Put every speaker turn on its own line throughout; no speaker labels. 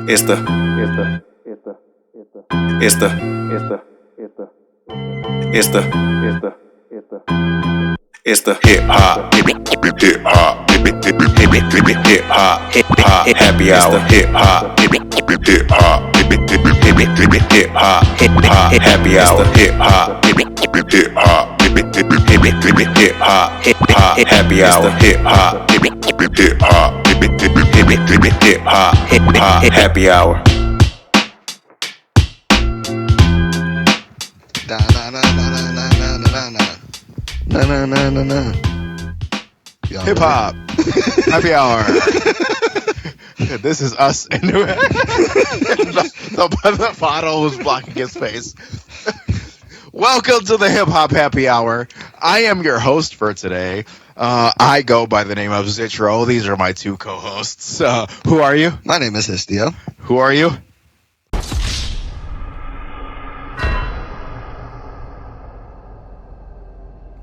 It's the hip hop happy hour. Hip hop happy hour. Hip hop happy hour. Hip hop happy hour.
Hip hop happy hour. This is us and the bottle was blocking his face. Welcome to the Hip Hop Happy Hour. I am your host for today. I go by the name of Zitro. These are my two co-hosts. Who are you?
My name is Histio.
Who are you?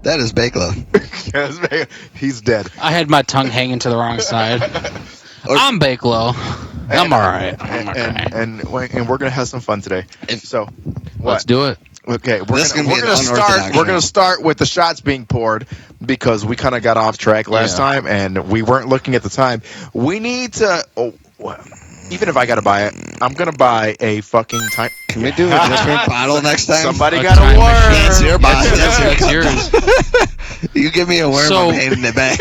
That is Bakelo.
He's dead.
I had my tongue hanging to the wrong side. I'm Bakelo. I'm all right.
And we're gonna have some fun today. So,
let's do it.
Okay, we're gonna start with the shots being poured because we kind of got off track last time and we weren't looking at the time. We need to. Even if I gotta buy it, I'm gonna buy a fucking time.
Can we do a different bottle next time?
Somebody got a worm.
That's your bottle.
That's yours.
You give me a worm, I'm handing it back.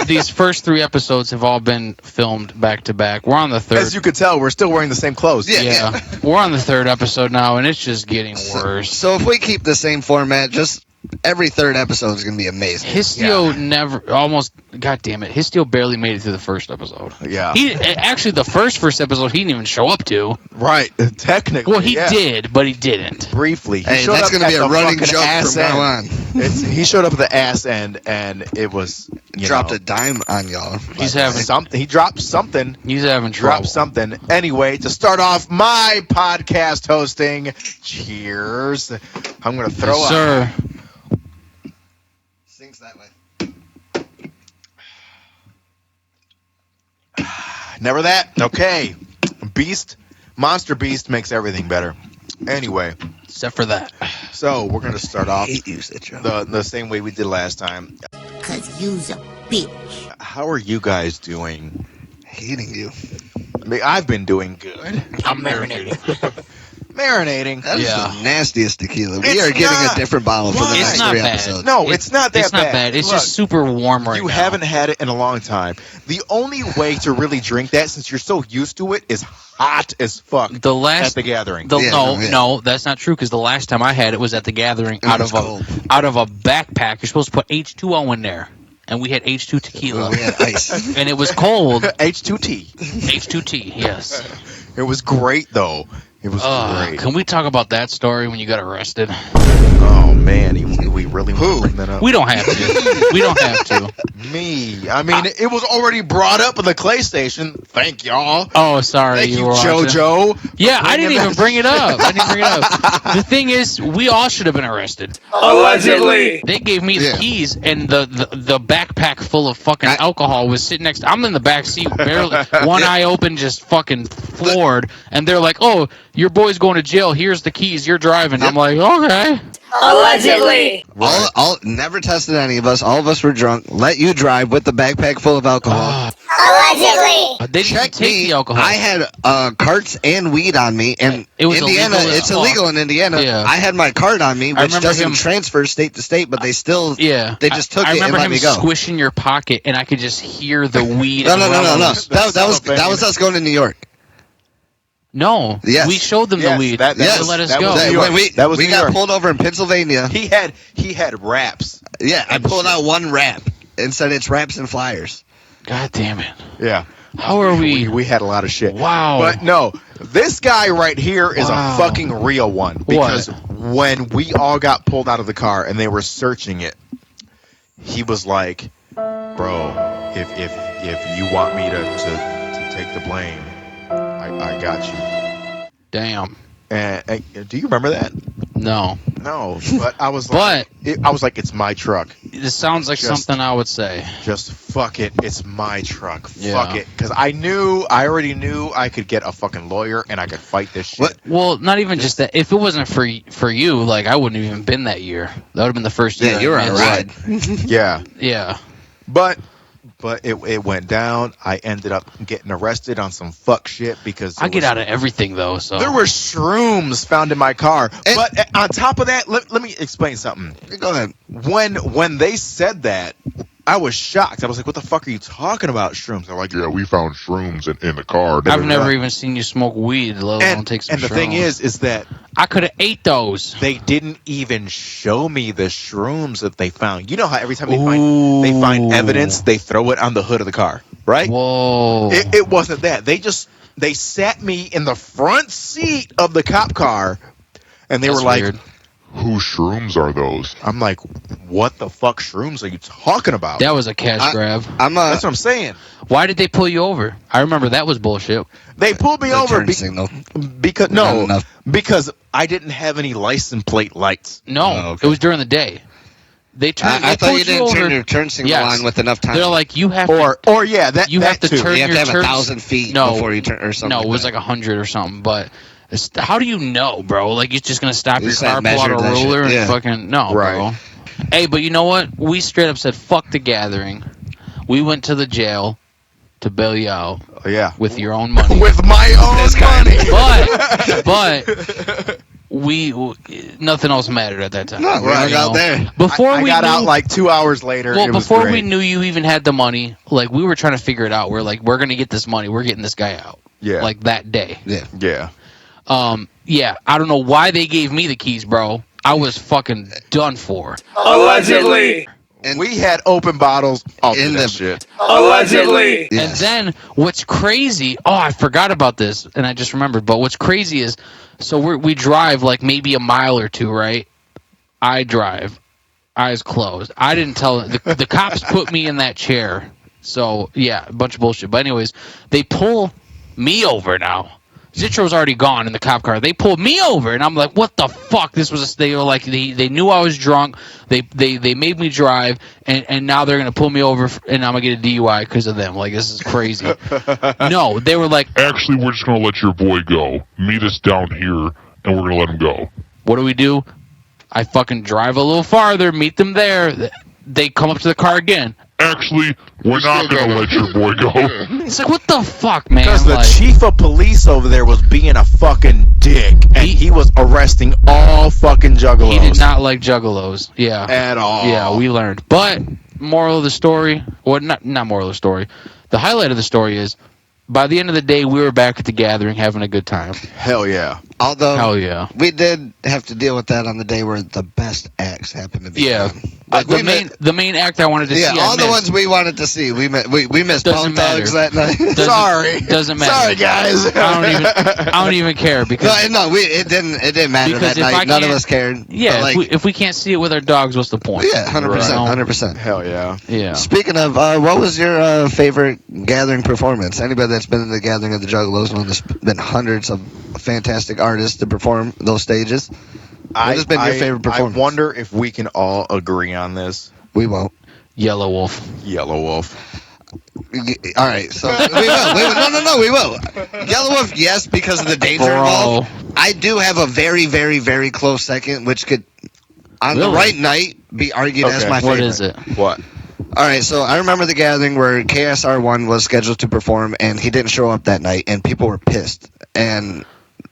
These first three episodes have all been filmed back to back. We're on the third.
As you could tell, we're still wearing the same clothes.
Yeah. We're on the third episode now, and it's just getting worse.
So if we keep the same format, just every third episode is going to be amazing.
Histio God damn it. Histio barely made it through the first episode.
Yeah.
Actually, the first episode, he didn't even show up to.
Right. Technically.
Well, he did, but he didn't.
Briefly.
Hey, that's going to be a running joke from now on.
He showed up at the ass end, and it was,
dropped a dime on y'all.
He's having something. He dropped something.
He's having trouble.
Dropped something. Anyway, to start off my podcast hosting, cheers. I'm going to throw up.
Sir.
Sinks that way.
Never that? Okay. Monster Beast makes everything better. Anyway.
Except for that.
So, we're going to start off
the
same way we did last time.
Because you's a bitch.
How are you guys doing?
Hating you.
I mean, I've been doing good.
I'm marinating.
Marinating.
That is the nastiest tequila. We are getting a different bottle for the next three episodes.
No, it's not that bad.
It's not bad. It's just super warm right now.
You haven't had it in a long time. The only way to really drink that, since you're so used to it, is hot as fuck at the gathering.
No, that's not true, because the last time I had it was at the gathering out of a backpack. You're supposed to put H2O in there. And we had H2 tequila.
We had ice.
And it was cold.
H2T.
H2T, yes.
It was great, though. It was great.
Can we talk about that story when you got arrested?
Oh, man. We really want to bring that up.
We don't have to. We don't have to.
Me. I mean, it was already brought up at the Clay Station. Thank y'all.
Oh, sorry.
Thank you, JoJo.
Yeah, I didn't even bring it up. The thing is, we all should have been arrested.
Allegedly.
They gave me the keys, and the backpack full of fucking alcohol was sitting next to... I'm in the back seat, barely one eye open, just fucking floored. And they're like, oh, your boy's going to jail. Here's the keys. You're driving. I'm like, okay.
Allegedly.
Never tested any of us. All of us were drunk. Let you drive with the backpack full of alcohol.
Allegedly.
They didn't take the alcohol.
I had carts and weed on me, and
it was
Indiana. It's illegal in Indiana.
Yeah.
I had my cart on me, which doesn't transfer state to state, but they still.
Yeah.
They just took it and let me go.
I remember him squishing your pocket, and I could just hear the weed.
No. That was us going to New York.
No.
Yes.
We showed them the weed. They let us go.
We got pulled over in Pennsylvania.
He had wraps.
Yeah, I pulled out one wrap and said it's wraps and flyers.
God damn it.
Yeah.
How are we?
We had a lot of shit.
Wow.
But no, this guy right here is a fucking real one. Because when we all got pulled out of the car and they were searching it, he was like, bro, if you want me to take the blame, I got you.
Damn.
And do you remember that?
No.
But I was like, it's my truck.
This sounds like
Just-
something I would say.
Just fuck it. It's my truck.
Yeah.
Fuck it. Because I already knew I could get a fucking lawyer and I could fight this shit.
What?
Well, not even just that. If it wasn't for you, like I wouldn't have even been that year. That would have been the first year.
Yeah,
I
you were on a
missed.
ride.
Yeah.
Yeah.
But it went down. I ended up getting arrested on some fuck shit because
I get out of everything though. So
there were shrooms found in my car.
And-
But on top of that, let me explain something.
Go ahead.
When they said that, I was shocked. I was like, "What the fuck are you talking about, shrooms?" They're like,
Yeah, we found shrooms in the car.
I've never even seen you smoke weed, let alone
And,
take some
and the thing
shrooms.
is that
I could have ate those.
they didn't even show me the shrooms that they found. You know how every time they find evidence, they throw it on the hood of the car, right?
Whoa.
It wasn't that. They sat me in the front seat of the cop car, and they
That's
were like,
weird.
Whose shrooms are those?
I'm like, what the fuck shrooms are you talking about?
That was a cash grab.
That's what I'm saying.
Why did they pull you over? I remember that was bullshit.
They pulled me
The
over
turn signal.
because
Not enough.
because I didn't have any license plate lights.
No,
Oh, okay.
it was during the day. They turned.
I
they
thought
pulled
you didn't
over.
turn your turn signal
Yes.
on with enough time.
They're like, you have to.
Or yeah, that
You
that
have to
too.
turn
you have to
your
have
turns-
1,000 feet
No.
before you turn or something.
No, it was
that.
like 100 or something. But how do you know, bro? Like, you're just gonna stop
You
your
just
car,
had
pull out a
measured that shit.
ruler, and
Yeah.
fucking no,
Right.
bro. Hey, but you know what? We straight up said, "Fuck the gathering." We went to the jail to bail you out
Oh, yeah.
with your own money.
With my own money.
but we nothing else mattered at that time.
No, we
Right,
hung out there.
Before
I
we
got
knew,
out like 2 hours later.
well,
It was
before we
great.
knew you even had the money, like we were trying to figure it out. We're like, we're gonna get this money. We're getting this guy out.
Yeah.
Like that day.
Yeah.
Yeah. I don't know why they gave me the keys, bro. I was fucking done for.
Allegedly.
And-
We had open bottles off
In
that
the-
shit.
Allegedly.
Yes.
And then what's crazy? Oh, I forgot about this, and I just remembered. But what's crazy is, so we drive like maybe a mile or two, right? I drive, eyes closed. I didn't tell the cops put me in that chair. So yeah, a bunch of bullshit. But anyways, they pull me over now. Zitro's already gone in the cop car. They pulled me over, and I'm like, "What the fuck?" They were like, they knew I was drunk. They made me drive, and now they're gonna pull me over, and I'm gonna get a DUI because of them. Like, this is crazy. No, they were like,
Actually, we're just going to let your boy go. Meet us down here, and we're going to let him go.
"What do? I fucking drive a little farther, meet them there. They come up to the car again.
Actually, we're not going to let your boy go.
It's like, what the fuck, man?
Because the
Like,
chief of police over there was being a fucking dick, and he was arresting all fucking juggalos.
he did not like juggalos. Yeah.
at all.
Yeah, we learned. But moral of the story, well, not moral of the story. The highlight of the story is, by the end of the day, we were back at the gathering having a good time.
Hell yeah.
Although
Hell yeah.
we did have to deal with that on the day where the best acts happened to be.
Yeah.
on. Like, we
The main act I wanted to
yeah,
see. I
all the
missed.
ones we wanted to see. We missed
Doesn't
Bone Thugs
matter.
that night.
Doesn't-
Sorry.
Doesn't matter.
Sorry, guys.
I don't even care because
it didn't matter
Because
that
if I
night. None of
can't-
us cared.
yeah,
But, like,
if we can't see it with our dogs, what's the point?
yeah, 100%,
Right.
100%.
Hell yeah.
Yeah.
Speaking of, what was your favorite gathering performance? Anybody that's been in the gathering of the Juggalos, knows there's been hundreds of fantastic artists to perform those stages. What has been your favorite performance?
I wonder if we can all agree on this.
We won't.
Yellow Wolf.
Yellow Wolf.
All right, so we will. No, we will. Yellow Wolf, yes, because of the danger
Bro.
involved. I do have a very, very, very close second, which could, on the
Really?
right night, be argued as
Okay.
my favorite.
What is it?
What?
All right, so I remember the gathering where KSR1 was scheduled to perform, and he didn't show up that night, and people were pissed. And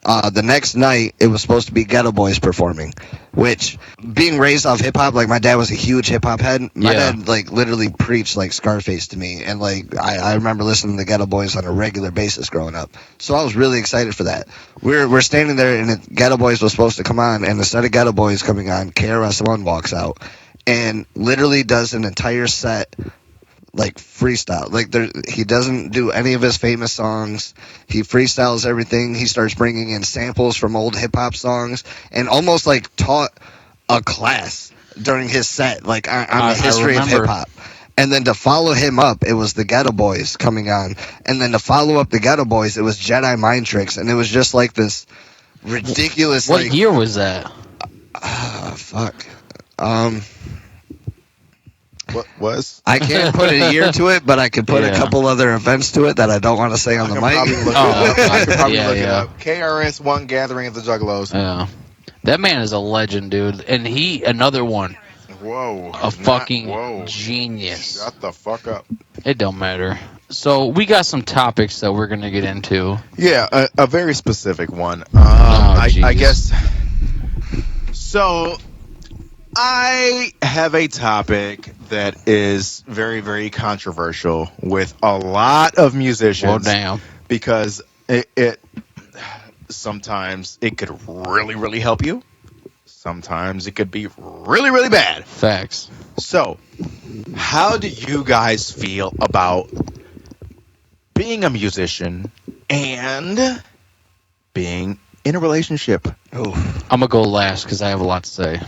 the next night, it was supposed to be Ghetto Boys performing, which, being raised off hip-hop, like, my dad was a huge hip-hop head. My
Yeah.
dad, like, literally preached, like, Scarface to me, and, like, I remember listening to Ghetto Boys on a regular basis growing up. So I was really excited for that. We're standing there, and Ghetto Boys was supposed to come on, and instead of Ghetto Boys coming on, KRS-One walks out and literally does an entire set like freestyle. Like he doesn't do any of his famous songs. He freestyles everything. He starts bringing in samples from old hip hop songs and almost like taught a class during his set, like on
I
the history of
remember.
hip hop. And then to follow him up, it was the Ghetto Boys coming on. And then to follow up the Ghetto Boys, it was Jedi Mind Tricks. And it was just like this ridiculous.
What year was that?
Fuck.
What was?
I can't put a year to it, but I can put a
Yeah.
couple other events to it that I don't want to say on the mic.
Probably look it
Oh,
up. I could probably
yeah,
look it
yeah.
up. KRS-One Gathering of the Juggalos.
Yeah. That man is a legend, dude. And another one,
Whoa.
a fucking
Whoa.
genius.
Shut the fuck up.
It don't matter. So we got some topics that we're gonna get into.
Yeah, a very specific one.
Oh,
I
Jesus.
guess. So, I have a topic that is very, very controversial with a lot of musicians.
Well, damn.
Because it sometimes it could really, really help you. Sometimes it could be really, really bad.
Facts.
So, how do you guys feel about being a musician and being in a relationship?
Oh,
I'm gonna go last because I have a lot to say.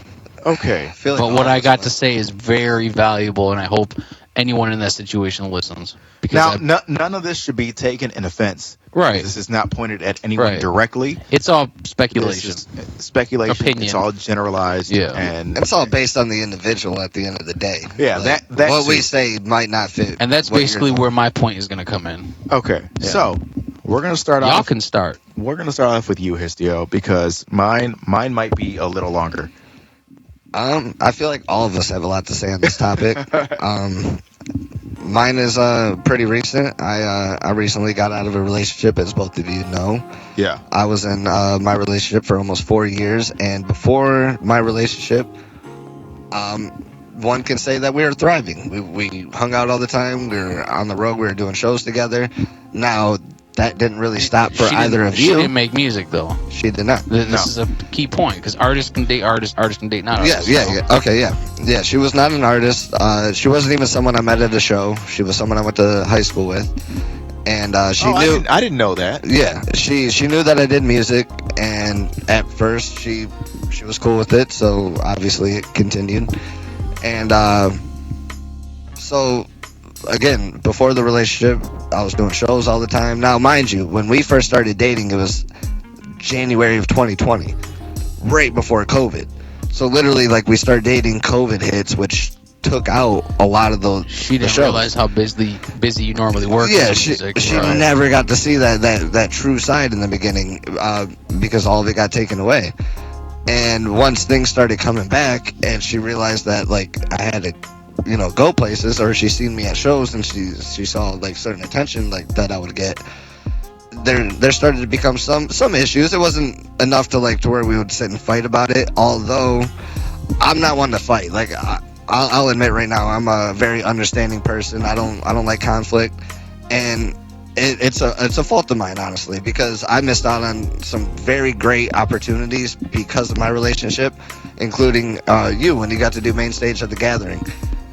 Okay.
I feel like
But
all
what
of
I
us
got
are.
to say is very valuable, and I hope anyone in that situation listens. Because
Now, none of this should be taken in offense.
Right.
This is not pointed at anyone
Right.
directly.
it's all
This
speculation.
is speculation.
Opinion.
It's all generalized.
Yeah.
And
It's all based on the individual at the end of the day.
Yeah,
Like,
that
what we
too.
say might not fit.
And that's
what you're
basically
doing.
where my point is gonna come in.
okay.
Yeah.
So we're gonna start
Y'all
off.
can start.
We're gonna start off with you, Histio, because mine might be a little longer.
I feel like all of us have a lot to say on this topic. Mine is pretty recent. I recently got out of a relationship, as both of you know.
Yeah.
I was in my relationship for almost 4 years, and before my relationship, one can say that we were thriving. We hung out all the time. We were on the road. We were doing shows together. Now, that didn't really stop for
She
either
didn't-
of
She
you.
didn't make music though.
She did not.
This
No.
is a key point because artists can date artists, artists can date not
Yeah,
artists.
yeah,
so-
yeah. Okay, yeah. Yeah, she was not an artist. She wasn't even someone I met at a show. She was someone I went to high school with. And she knew.
I didn't know that.
Yeah, she knew that I did music, and at first she was cool with it, so obviously it continued. And so again, before the relationship, I was doing shows all the time. Now, mind you, when we first started dating, it was January of 2020, right before COVID. So literally, like, we started dating, COVID hits, which took out a lot of the
She didn't
shows.
realize how busy you normally work.
Yeah,
with
she
music.
she
Right.
never got to see that true side in the beginning because all of it got taken away. And once things started coming back, and she realized that, like, I had to, go places, or she seen me at shows, and she saw, like, certain attention, like, that I would get. There started to become some issues. It wasn't enough to where we would sit and fight about it. Although I'm not one to fight. Like, I'll admit right now, I'm a very understanding person. I don't like conflict, and it's a fault of mine, honestly, because I missed out on some very great opportunities because of my relationship, including you when you got to do main stage at the Gathering.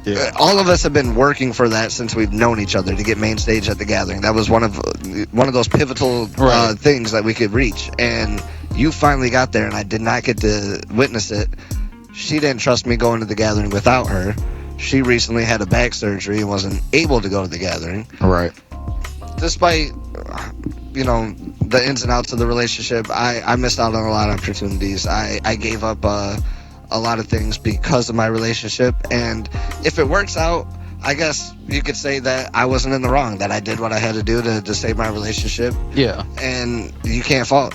Yeah.
All of us have been working for that since we've known each other, to get main stage at the Gathering. That was one of those pivotal
Right.
things that we could reach, and you finally got there, and I did not get to witness it. She didn't trust me going to the Gathering without her. She recently had a back surgery and wasn't able to go to the Gathering.
Right.
Despite, the ins and outs of the relationship, I missed out on a lot of opportunities. I gave up a lot of things because of my relationship. And if it works out, I guess you could say that I wasn't in the wrong, that I did what I had to do to save my relationship.
Yeah,
And you can't fault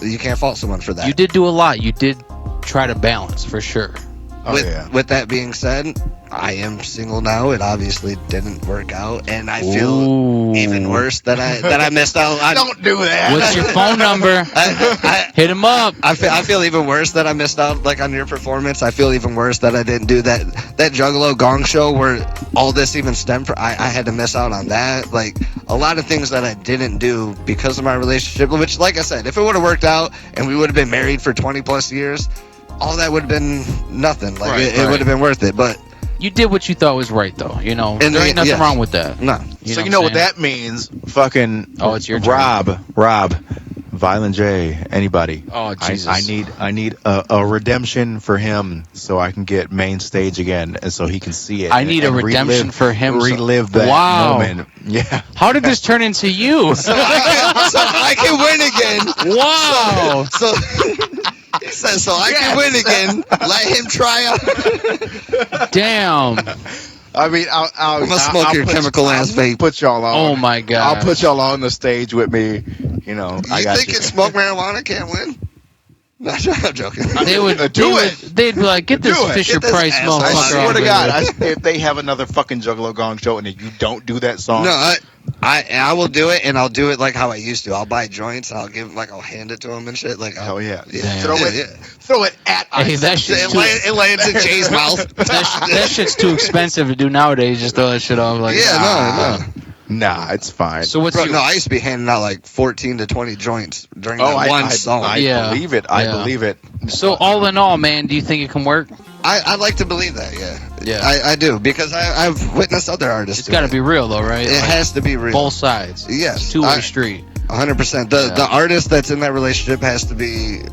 someone for that.
you did do a lot. You did try to balance for sure.
Oh,
with,
yeah.
with that being said, I am single now. It obviously didn't work out, and I feel
Ooh.
even worse that I missed out.
Don't do that.
What's your phone number? Hit him up.
I feel even worse that I missed out on your performance. I feel even worse that I didn't do that Juggalo Gong show where all this even stemmed from. I had to miss out on that. Like, a lot of things that I didn't do because of my relationship, which, like I said, if it would have worked out and we would have been married for 20 plus years, all that would have been nothing. Like,
Right,
it
right.
would have been worth it. But
You did what you thought was right, though.
And
There ain't nothing
yes.
wrong with that.
no.
So you
know
know
what
what
I'm
that means? Fucking.
Oh, it's your turn.
Rob, Violent J, anybody?
Oh, Jesus.
I need a redemption for him so I can get main stage again, and so he can see it.
I need a redemption for him so-
Relive that
Wow.
moment. Yeah.
How did this turn into you?
So I can win again.
Wow.
So so I can win again. Let him try out.
Damn.
I mean, I'll
I'm gonna smoke your chemical ass vape.
Put y'all on.
Oh my god!
I'll put y'all on the stage with me. You know, I
You
got
think
you.
smoke marijuana can't win? No, I'm joking.
They would They'd be like, "Get this
Do it.
Fisher
Get this
Price
asshole.
motherfucker."
I
Fucker
swear
off
to
of
God,
here.
if they have another fucking Juggalo Gong show and you don't do that song,
No, I will do it, and I'll do it like how I used to. I'll buy joints, and I'll hand it to him and shit. Like,
hell yeah,
Damn.
throw it at
Hey,
us.
that shit's
It lands in Jay's mouth.
that shit's too expensive to do nowadays. Just throw that shit off. Like,
Yeah, no.
Nah, it's fine.
So what's
Bro,
your?
no, I used to be handing out like 14 to 20 joints during
Oh,
that one song.
I
Yeah.
believe it. I believe it.
So all in all, man, do you think it can work?
I like to believe that, yeah.
Yeah.
I do, because I've witnessed other artists.
It's
do
got to
it.
be real though, right?
It
Like,
has to be real.
both sides.
Yes.
Two-way street.
100%. The artist that's in that relationship has to be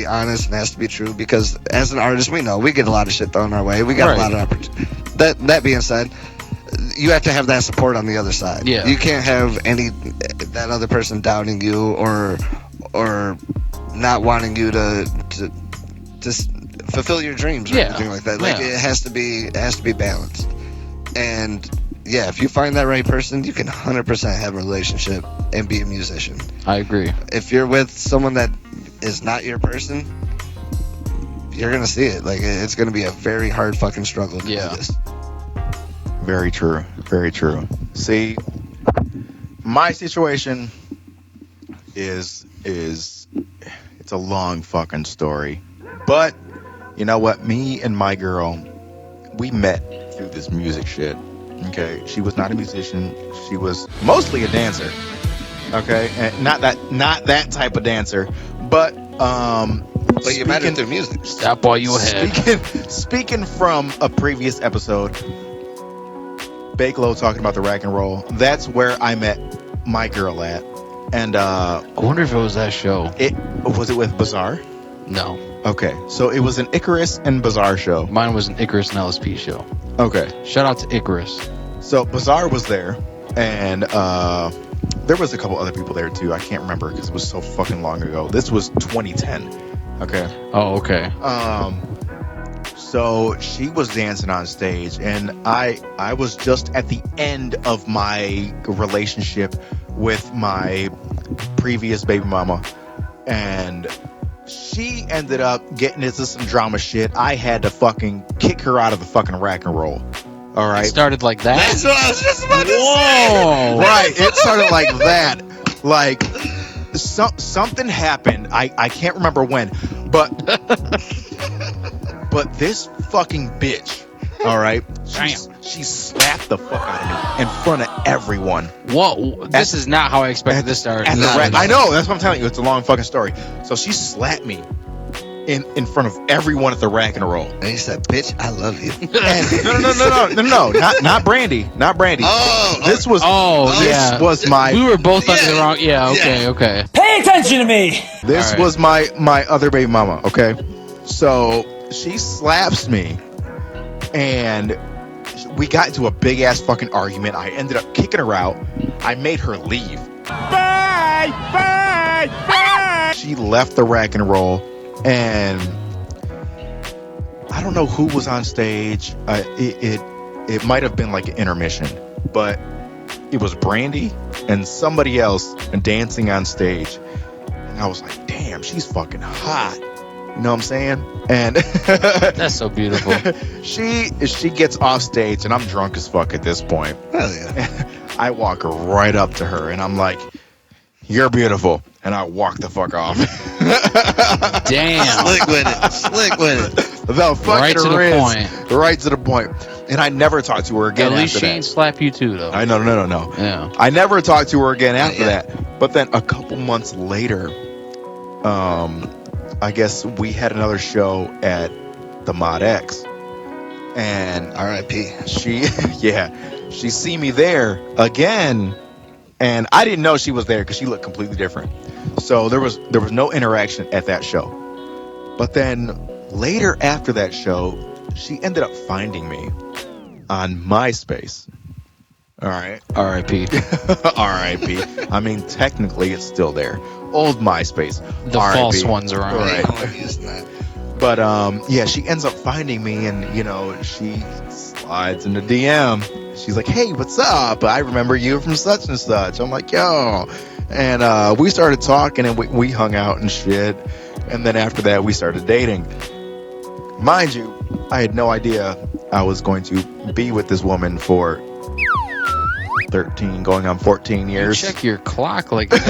honest and has to be true, because as an artist, we know we get a lot of shit thrown our way. We got a lot of opportunities. That being said, you have to have that support on the other side.
Yeah.
You can't have that other person doubting you or not wanting you to fulfill your dreams or
Yeah.
anything like that. Like
Yeah.
it has to be balanced. And yeah, if you find that right person, you can 100% have a relationship and be a musician.
I agree.
If you're with someone that is not your person, you're gonna see it. Like it's gonna be a very hard fucking struggle to do this.
Very true. Very true. See, my situation is it's a long fucking story. But you know what? Me and my girl, we met through this music shit. Okay? She was not a musician. She was mostly a dancer. Okay? And not that type of dancer, but
you met her through music.
Stop while you ahead.
Speaking from a previous episode, Bakelo talking about the rack and roll. That's where I met my girl at, and
I wonder if it was that show.
it was with Bazaar.
No,
Okay, so it was an Icarus and Bazaar show.
mine was an Icarus and LSP show.
Okay,
Shout out to Icarus.
so Bazaar was there, and there was a couple other people there too. I can't remember because it was so fucking long ago. This was 2010. Okay.
Oh, okay.
So she was dancing on stage, and I was just at the end of my relationship with my previous baby mama, and she ended up getting into some drama shit. I had to fucking kick her out of the fucking rack and roll. All
It
right.
started like that.
That's what I was just about to
Whoa!
Right. It started like that. Like something happened. I can't remember when, but this fucking bitch. All right. She slapped the fuck out of me in front of everyone.
Whoa! This is not how I expected this to start.
At the
No,
rack.
no.
I know. That's what I'm telling you. It's a long fucking story. So she slapped me in front of everyone at the rack and roll.
And he said, "Bitch, I love you."
And no, not Brandy, not Brandy. This was
yeah.
was my
We were both under the wrong. Yeah. Okay.
Pay attention to me!
this
All right.
was my other baby mama. Okay, so she slaps me, and we got into a big ass fucking argument. I ended up kicking her out. I made her leave. Bye. She left the rack and roll, and I don't know who was on stage. It might have been like an intermission, but it was Brandy and somebody else dancing on stage, and I was like, "Damn, she's fucking hot." You know what I'm saying? And
That's so beautiful.
she gets off stage, and I'm drunk as fuck at this point.
Hell yeah.
I walk right up to her, and I'm like, "You're beautiful," and I walk the fuck off.
Damn.
Slick with it.
The fucking
Right to the
Riz.
point.
Right to the point. And I never talked to her again
At least
after
she
that.
ain't slap you too, though.
No.
Yeah.
I never talked to her again after
yet.
that. But then a couple months later, I guess we had another show at the Mod X. And
R.I.P.
she see me there again, and I didn't know she was there because she looked completely different. So there was no interaction at that show. But then later after that show, she ended up finding me on MySpace. All right.
R.I.P.
R.I.P. I mean, technically it's still there. Old MySpace.
The
R.I.P.
false ones are on.
Right.
I'm using that.
But yeah, she ends up finding me, and she slides in the DM. She's like, hey, what's up? I remember you from such and such. I'm like, yo. And we started talking and we hung out and shit. And then after that, we started dating. Mind you, I had no idea I was going to be with this woman for 13, going on 14 years.
Check your clock like
It's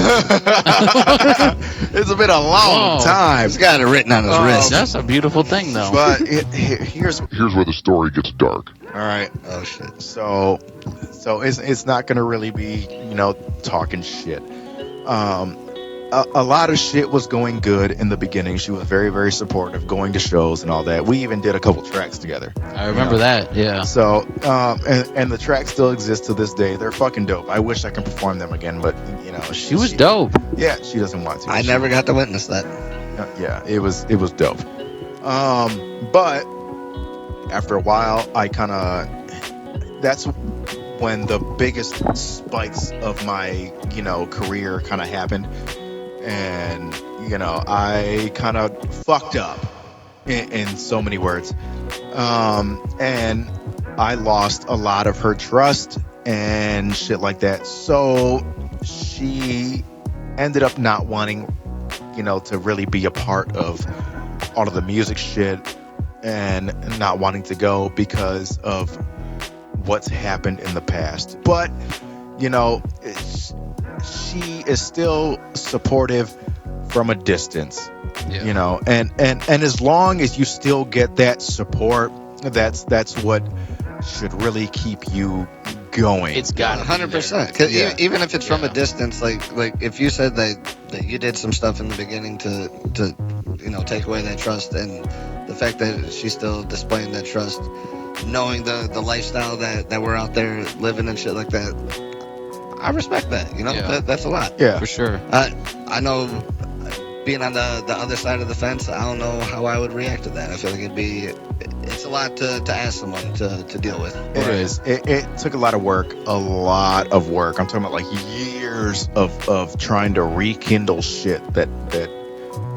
been a long
Whoa.
time.
He's got it written on his wrist.
That's a beautiful thing, though.
But here's
Here's where the story gets dark.
all right.
Oh shit.
So it's not gonna really be talking shit. A lot of shit was going good in the beginning. She was very, very supportive, going to shows and all that. We even did a couple tracks together.
I remember that. Yeah.
So and the tracks still exist to this day. They're fucking dope. I wish I could perform them again, but
She was dope.
Yeah, she doesn't want to.
I never got to witness that.
Yeah, it was dope. But after a while, that's when the biggest spikes of my career kind of happened, and I kind of fucked up in so many words, and I lost a lot of her trust and shit like that. So she ended up not wanting to really be a part of all of the music shit, and not wanting to go because of what's happened in the past. But she is still supportive from a distance.
Yeah.
And as long as you still get that support, that's what should really keep you going.
It's got
100%. Because
Yeah.
even if it's from a
Yeah.
distance, like if you said that you did some stuff in the beginning to take away that trust, and the fact that she's still displaying that trust, knowing the lifestyle that we're out there living and shit like that, I respect that.
Yeah.
That's a lot.
Yeah.
For sure.
I know, being on the other side of the fence, I don't know how I would react to that. I feel like it's a lot to ask someone to deal with.
It is. It took a lot of work. I'm talking about like years of trying to rekindle shit that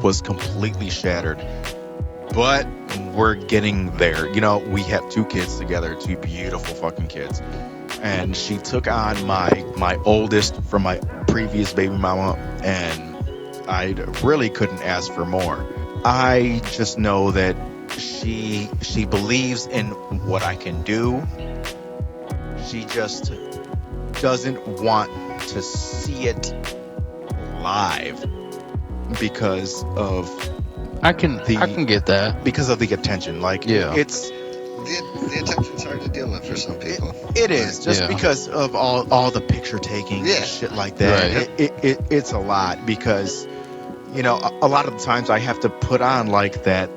was completely shattered. But we're getting there. We have 2 kids together, 2 beautiful fucking kids. And she took on my oldest from my previous baby mama, and I really couldn't ask for more. I just know that she believes in what I can do. She just doesn't want to see it live because of
I can get that.
because of the attention. Like,
Yeah.
it's
The attention's hard to deal with for some people.
it is just
Yeah.
because of all the picture taking
Yeah.
and shit like that.
Right.
It's a lot because a lot of the times I have to put on like that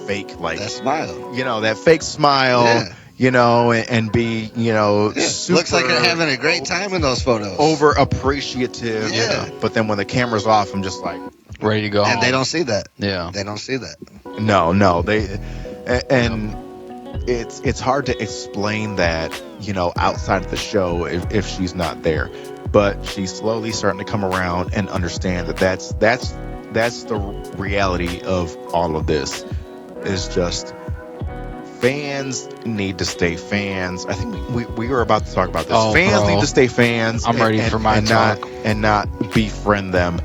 fake, like
That smile.
that fake smile, and be super
Looks like you're having a great time in those photos.
over appreciative.
Yeah.
But then when the camera's off, I'm just like,
Ready to go.
And they don't see that.
Yeah.
They don't see that.
no, and it's hard to explain that outside of the show if she's not there, but she's slowly starting to come around and understand that that's the reality of all of this. Is just fans need to stay fans. I think we were about to talk about this.
Oh,
Fans
bro.
need to stay fans.
I'm ready for my talk.
Not befriend them,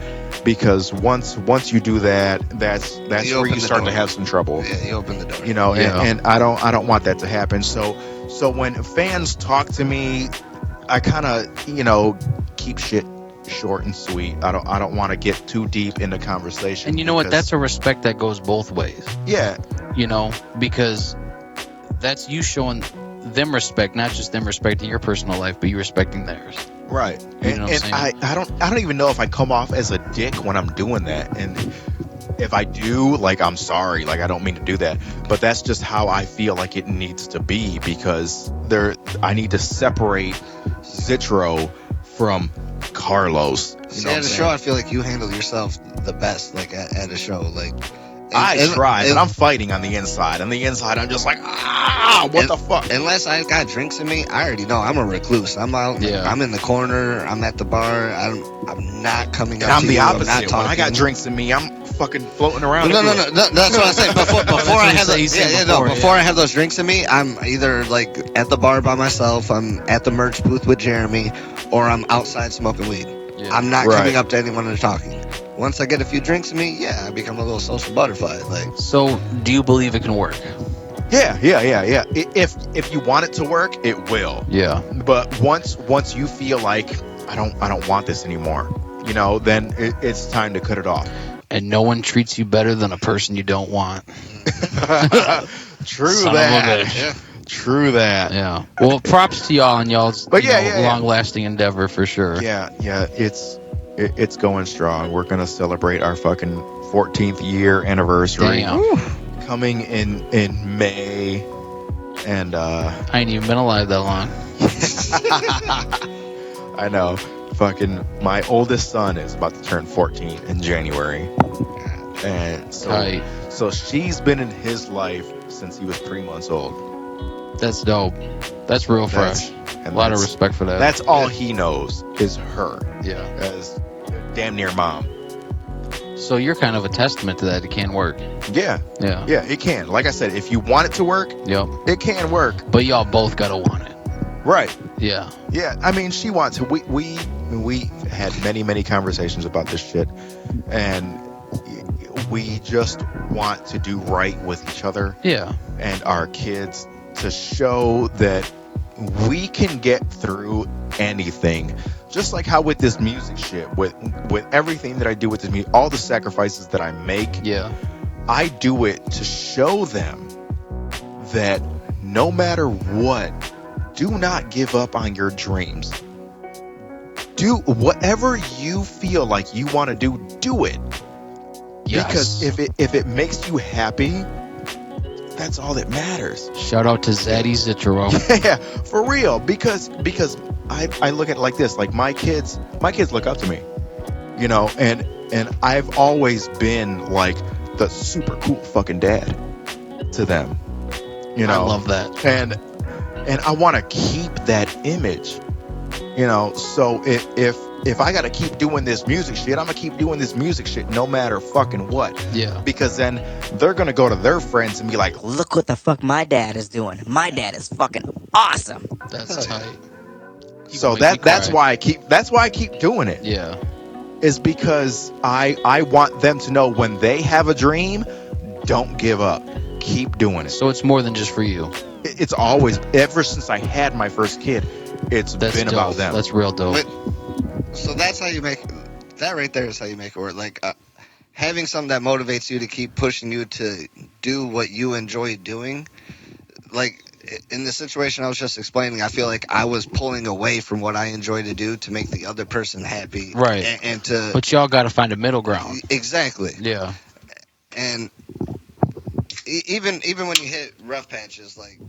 because once you do that, that's
You
where
open
you
the
start to
door.
have some trouble.
Yeah, you open the door.
Yeah.
And I don't want that to happen. So when fans talk to me, I kind of keep shit short and sweet. I don't want to get too deep into conversation.
And you know what?
because-
That's a respect that goes both ways.
yeah.
Because that's you showing them respect, not just them respecting your personal life, but you respecting theirs.
Right.
You know what
And
I'm saying?
I don't even know if I come off as a dick when I'm doing that. And if I do, like, I'm sorry. Like, I don't mean to do that. But that's just how I feel like it needs to be, because I need to separate Zitro from Carlos. You
See,
know what
at
I'm
a
saying?
show, I feel like you handle yourself the best, like at a show. Like,
I try, but I'm fighting on the inside. On the inside, I'm just like, what the fuck?
Unless I got drinks in me, I already know I'm a recluse. I'm out.
Yeah.
I'm in the corner. I'm at the bar. I'm not coming up
And I'm
to
the
you. I'm
opposite.
not
When I got
talking.
drinks in me, I'm fucking floating around.
No. That's what I say. Before I have before I have those drinks in me, I'm either like at the bar by myself, I'm at the merch booth with Jeremy, or I'm outside smoking weed.
Yeah.
I'm not
Right.
coming up to anyone and talking. Once I get a few drinks in me, I become a little social butterfly. Like,
So, do you believe it can work?
Yeah. If you want it to work, it will.
Yeah.
But once you feel like I don't want this anymore, then it's time to cut it off.
And no one treats you better than a person you don't want.
True
Son of a
that.
bitch.
True that.
Yeah. Well, props to y'all and y'all's
But yeah.
long-lasting endeavor for sure.
Yeah. It's going strong. We're gonna celebrate our fucking 14th year anniversary.
Damn.
Coming in May, and
I ain't even been alive that long.
I know, fucking my oldest son is about to turn 14 in January, and
Tight.
so she's been in his life since he was 3 months old.
That's dope. That's real
That's-
fresh.
and
A lot of
that's-
respect for that.
That's all he knows is her
Yeah.
as damn near mom.
So you're kind of a testament to that. It can work.
Yeah, it can. Like I said, if you want it to work,
Yep.
it can work.
But y'all both gotta want it.
Right.
Yeah.
Yeah, I mean, she wants to. We had many conversations about this shit, and we just want to do right with each other
Yeah.
and our kids to show that we can get through anything. Just like how with this music shit, with everything that I do with this music, all the sacrifices that I make,
Yeah.
I do it to show them that no matter what, do not give up on your dreams. Do whatever you feel like you want to do it.
Yes.
Because if it makes you happy, that's all that matters.
Shout out to Zaddy Zitro.
Yeah, for real. Because I look at it like this. Like my kids look up to me, and I've always been like the super cool fucking dad to them.
I love that.
And I want to keep that image. So if I got to keep doing this music shit, I'm gonna keep doing this music shit no matter fucking what.
Yeah.
Because then they're gonna go to their friends and be like,
Look what the fuck my dad is doing. My dad is fucking awesome.
That's tight.
so
Make me
that's
cry.
why I keep doing it.
Yeah.
Is because I want them to know when they have a dream, don't give up. Keep doing it.
So it's more than just for you.
It's always, ever since I had my first kid, it's
That's
been
dope.
about them.
That's real dope.
so that's how you make that right there is how you make it work. Like having something that motivates you to keep pushing you to do what you enjoy doing. Like in the situation I was just explaining, I feel like I was pulling away from what I enjoy to do to make the other person happy.
Right.
And to
But y'all got to find a middle ground.
exactly.
Yeah.
And even when you hit rough patches, like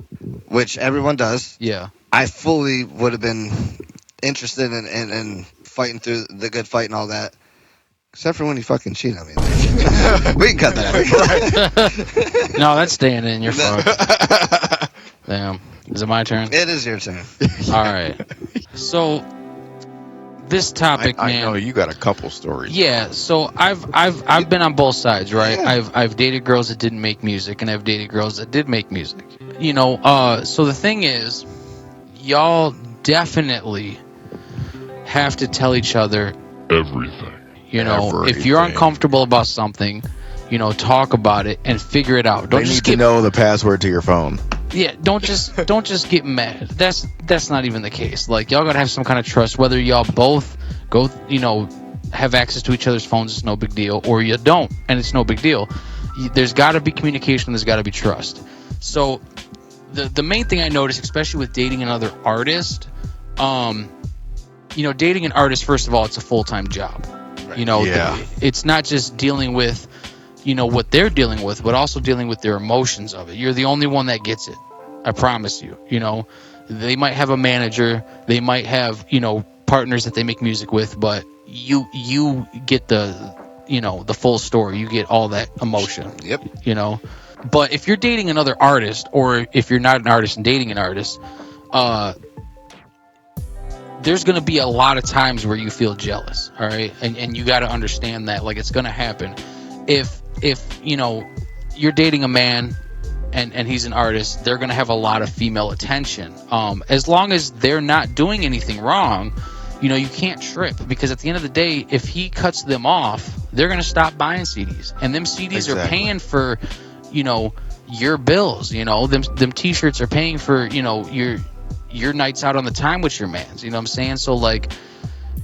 which everyone does,
Yeah.
I fully would have been interested in fighting through the good fight and all that. Except for when you fucking cheat on me. We can cut that out.
No, that's staying in. You're fucked. Damn. Is it my turn?
It is your turn.
All right. So this topic,
I
man.
know you got a couple stories.
Yeah, so I've been on both sides, right?
Yeah.
I've dated girls that didn't make music, and I've dated girls that did make music. So the thing is, y'all definitely have to tell each other,
Everything.
if you're
Everything.
uncomfortable about something, talk about it and figure it out.
They need to know the password to your phone.
Yeah, don't just get mad. That's not even the case. Like, y'all gotta have some kind of trust. Whether y'all both go, have access to each other's phones, it's no big deal, or you don't, and it's no big deal. There's got to be communication. There's got to be trust. So, the main thing I noticed, especially with dating another artist, dating an artist, first of all, it's a full-time job.
Yeah.
It's not just dealing with what they're dealing with, but also dealing with their emotions of it. You're the only one that gets it. I promise you. They might have a manager, they might have, partners that they make music with, but you get the full story. You get all that emotion.
Yep.
But if you're dating another artist, or if you're not an artist and dating an artist, there's going to be a lot of times where you feel jealous, all right? And you got to understand that, like, it's going to happen. if you know you're dating a man and he's an artist, they're gonna have a lot of female attention. As long as they're not doing anything wrong, you know, you can't trip, because at the end of the day, if he cuts them off, they're gonna stop buying CDs, and them CDs are paying for, you know, your bills. You know, them T-shirts are paying for, you know, your nights out on the time with your mans. You know what I'm saying? So like,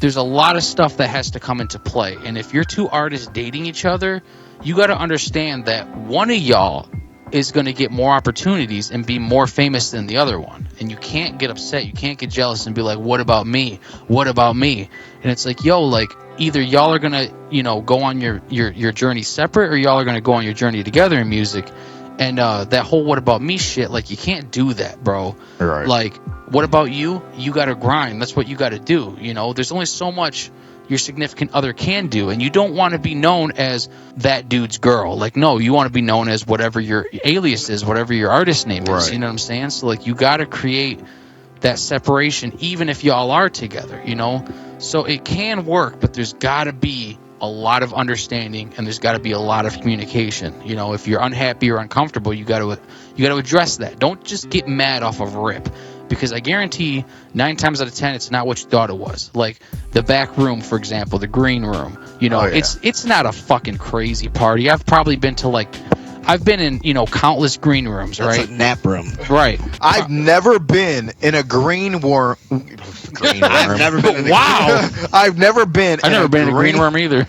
there's a lot of stuff that has to come into play, and if you're two artists dating each other, you got to understand that one of y'all is going to get more opportunities and be more famous than the other one. And you can't get upset. You can't get jealous and be like, what about me? What about me? And it's like, yo, like, either y'all are going to, you know, go on your journey separate, or y'all are going to go on your journey together in music. And that whole what about me shit, like, you can't do that, bro.
Right.
Like, what about you? You got to grind. That's what you got to do. You know, there's only so much your significant other can do, and you don't want to be known as that dude's girl. Like, no, you want to be known as whatever your alias is, whatever your artist name is.
Right.
You know what I'm saying? So like, you got to create that separation, even if y'all are together, you know. So it can work, but there's got to be a lot of understanding, and there's got to be a lot of communication. You know, if you're unhappy or uncomfortable, you got to address that. Don't just get mad off of rip, because I guarantee 9 times out of 10 it's not what you thought it was. Like the back room, for example, the green room. You know, it's not a fucking crazy party. I've probably been to I've been in, you know, countless green rooms,
That's
right?
a nap room.
Right.
I've never been in a green room.
I've never been in a
Wow.
I've never been.
I've never been in a green room either.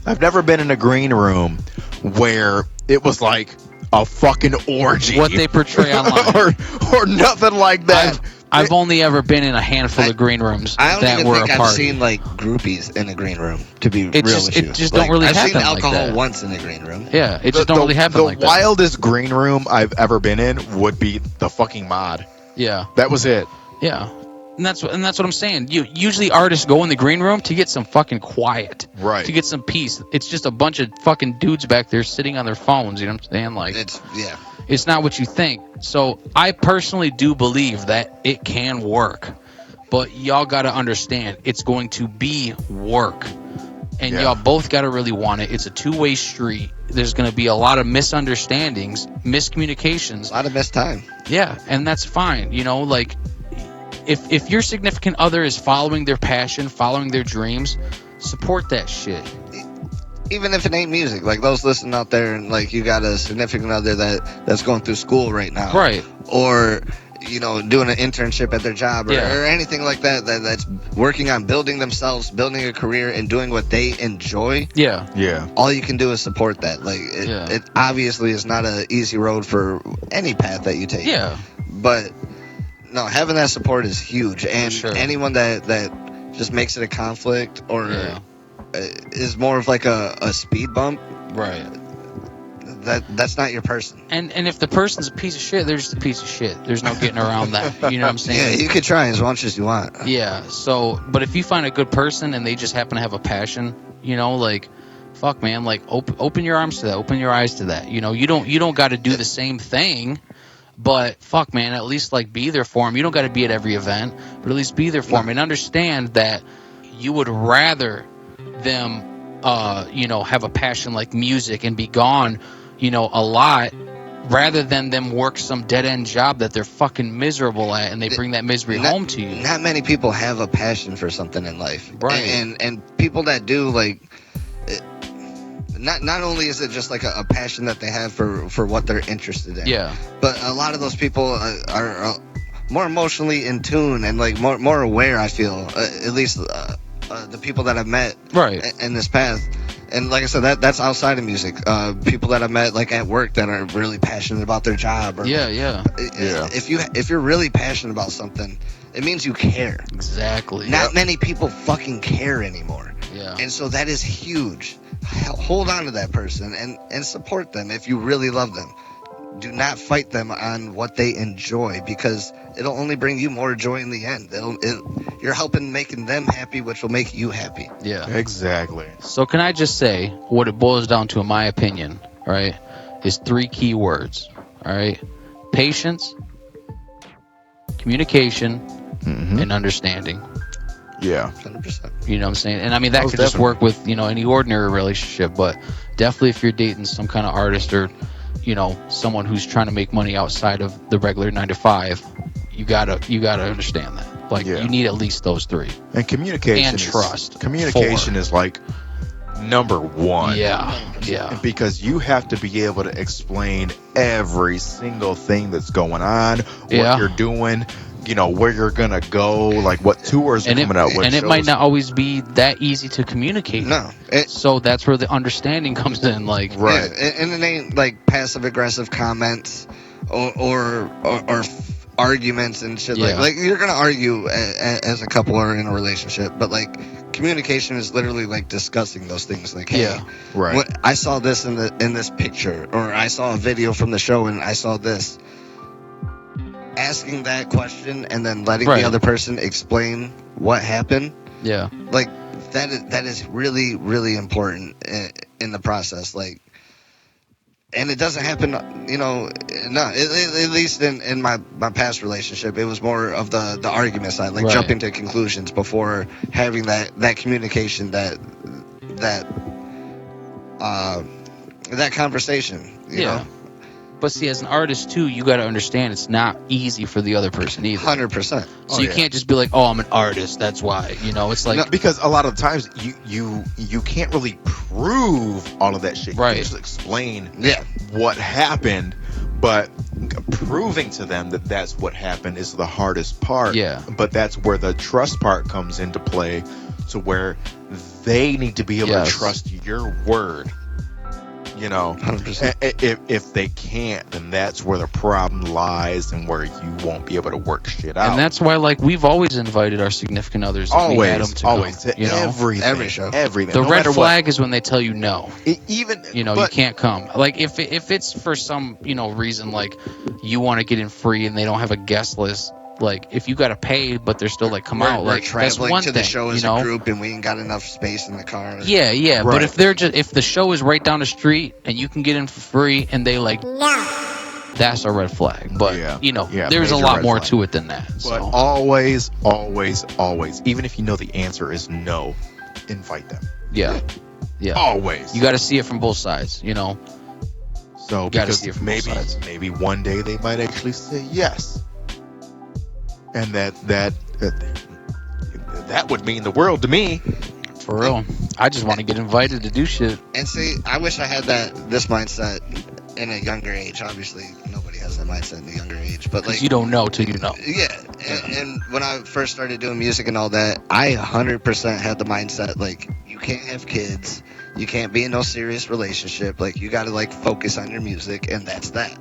I've never been in a green room where it was like a fucking orgy.
What they portray online.
or nothing like that.
I've only ever been in a handful of green rooms
I don't
that
even
were
think
a
I've
party.
seen like groupies in a green room. To be real
just-
with
it
you,
just don't really
I've seen
happen like
alcohol
that.
once in a green room.
Yeah, it just don't really happen
the
like that.
wildest green room I've ever been in would be the fucking mod.
Yeah,
That was it.
yeah, and that's what I'm saying. Usually artists go in the green room to get some fucking quiet,
Right.
to get some peace. It's just a bunch of fucking dudes back there sitting on their phones. You know what I'm saying? Like, it's not what you think. So I personally do believe that it can work, but y'all got to understand it's going to be work, and y'all both got to really want it. It's a two-way street. There's going to be a lot of misunderstandings, miscommunications,
A lot of missed time.
yeah, and that's fine. You know, like, if your significant other is following their passion, following their dreams, support that shit.
Even if it ain't music, like those listening out there, and like you got a significant other that's going through school right now,
Right.
Or you know, doing an internship at their job, or,
Yeah.
or anything like that's working on building themselves, building a career, and doing what they enjoy.
Yeah.
Yeah.
All you can do is support that. Like it obviously is not an easy road for any path that you take.
Yeah.
But no, having that support is huge, and
sure.
anyone that just makes it a conflict or is more of like a speed bump,
Right.
that's not your person.
And if the person's a piece of shit, they're just a piece of shit. There's no getting around that. You know what I'm saying?
Yeah, you could try as much as you want.
Yeah. So, but if you find a good person and they just happen to have a passion, you know, like, fuck, man, like, open your arms to that, open your eyes to that. You know, you don't got to do the same thing, but fuck, man, at least like be there for them. You don't got to be at every event, but at least be there for them and understand that you would rather them, you know, have a passion like music and be gone, you know, a lot, rather than them work some dead-end job that they're fucking miserable at, and they bring that misery home to you.
Not many people have a passion for something in life,
Right?
And people that do, like, not only is it just like a passion that they have for what they're interested in,
Yeah.
but a lot of those people are more emotionally in tune and like more aware. I feel at least the people that I've met in this path. And like I said, that's outside of music. People that I met like at work that are really passionate about their job. Or, If you're really passionate about something, it means you care.
Exactly.
Not many people fucking care anymore.
Yeah.
And so that is huge. Hold on to that person and support them if you really love them. Do not fight them on what they enjoy, because it'll only bring you more joy in the end. You're helping making them happy, which will make you happy.
Yeah.
Exactly.
So can I just say what it boils down to, in my opinion, right, is 3 key words, all right? Patience, communication, and understanding.
Yeah.
100%.
You know what I'm saying? And I mean, that
Most
could just
definitely.
work with, any ordinary relationship, but definitely if you're dating some kind of artist or, someone who's trying to make money outside of the regular 9 to 5, you gotta understand that. Like,
Yeah.
you need at least those 3.
And communication
And trust.
Communication
4.
is like number 1.
Yeah.
Because you have to be able to explain every single thing that's going on, what
Yeah.
you're doing, where you're gonna go, like what tours are coming out with.
And it might not always be that easy to communicate.
No.
So that's where the understanding comes in. Like,
Right.
Yeah, and it ain't like passive aggressive comments or arguments and shit.
Yeah.
Like you're gonna argue as a couple or in a relationship, but like communication is literally like discussing those things. Like, hey,
Yeah.
Right.
I saw this in this picture, or I saw a video from the show and I saw this. Asking that question and then letting
Right.
the other person explain what happened,
yeah.
like that is really, really important in the process. Like, and it doesn't happen, at least in my past relationship, it was more of the argument side, like
Right.
jumping to conclusions before having that communication, that conversation, you know?
But see, as an artist too, you got to understand it's not easy for the other person either.
100%.
So you can't just be like, "Oh, I'm an artist. That's why." It's like,
No, because a lot of times you can't really prove all of that shit. You
Right.
can just explain
Yeah.
what happened, but proving to them that that's what happened is the hardest part.
Yeah.
But that's where the trust part comes into play, to where they need to be able
Yes.
to trust your word.
100%.
If they can't, then that's where the problem lies, and where you won't be able to work shit out.
and that's why, like, we've always invited our significant others. If we had them to
always
come,
to everything,
Every show.
everything.
The
no
red
matter
flag is when they tell you no.
what. Even
You
but,
can't come. Like, if it's for some reason, like you want to get in free and they don't have a guest list. Like, if you got to pay, but they're still like, come
We're
out. Like, that's
traveling
one
to
thing.
the show as a group, and we ain't got enough space in the car.
Yeah. But
Right.
if the show is right down the street and you can get in for free, and they like, that's a red flag. But
Yeah,
there's a
major
lot
red
more
flag.
to it than that.
But
So.
always, even if you know the answer is no, invite them.
Yeah.
Always.
You got to see it from both sides.
So
gotta
because
see it from both sides.
maybe one day they might actually say yes, and that would mean the world to me.
For real. I just want to get invited to do shit.
And see, I wish I had this mindset in a younger age. Obviously, nobody has that mindset in a younger age. But like,
Because you don't know till you know.
yeah. And when I first started doing music and all that, I 100% had the mindset like, you can't have kids, you can't be in no serious relationship. Like, you got to like focus on your music, and that's that.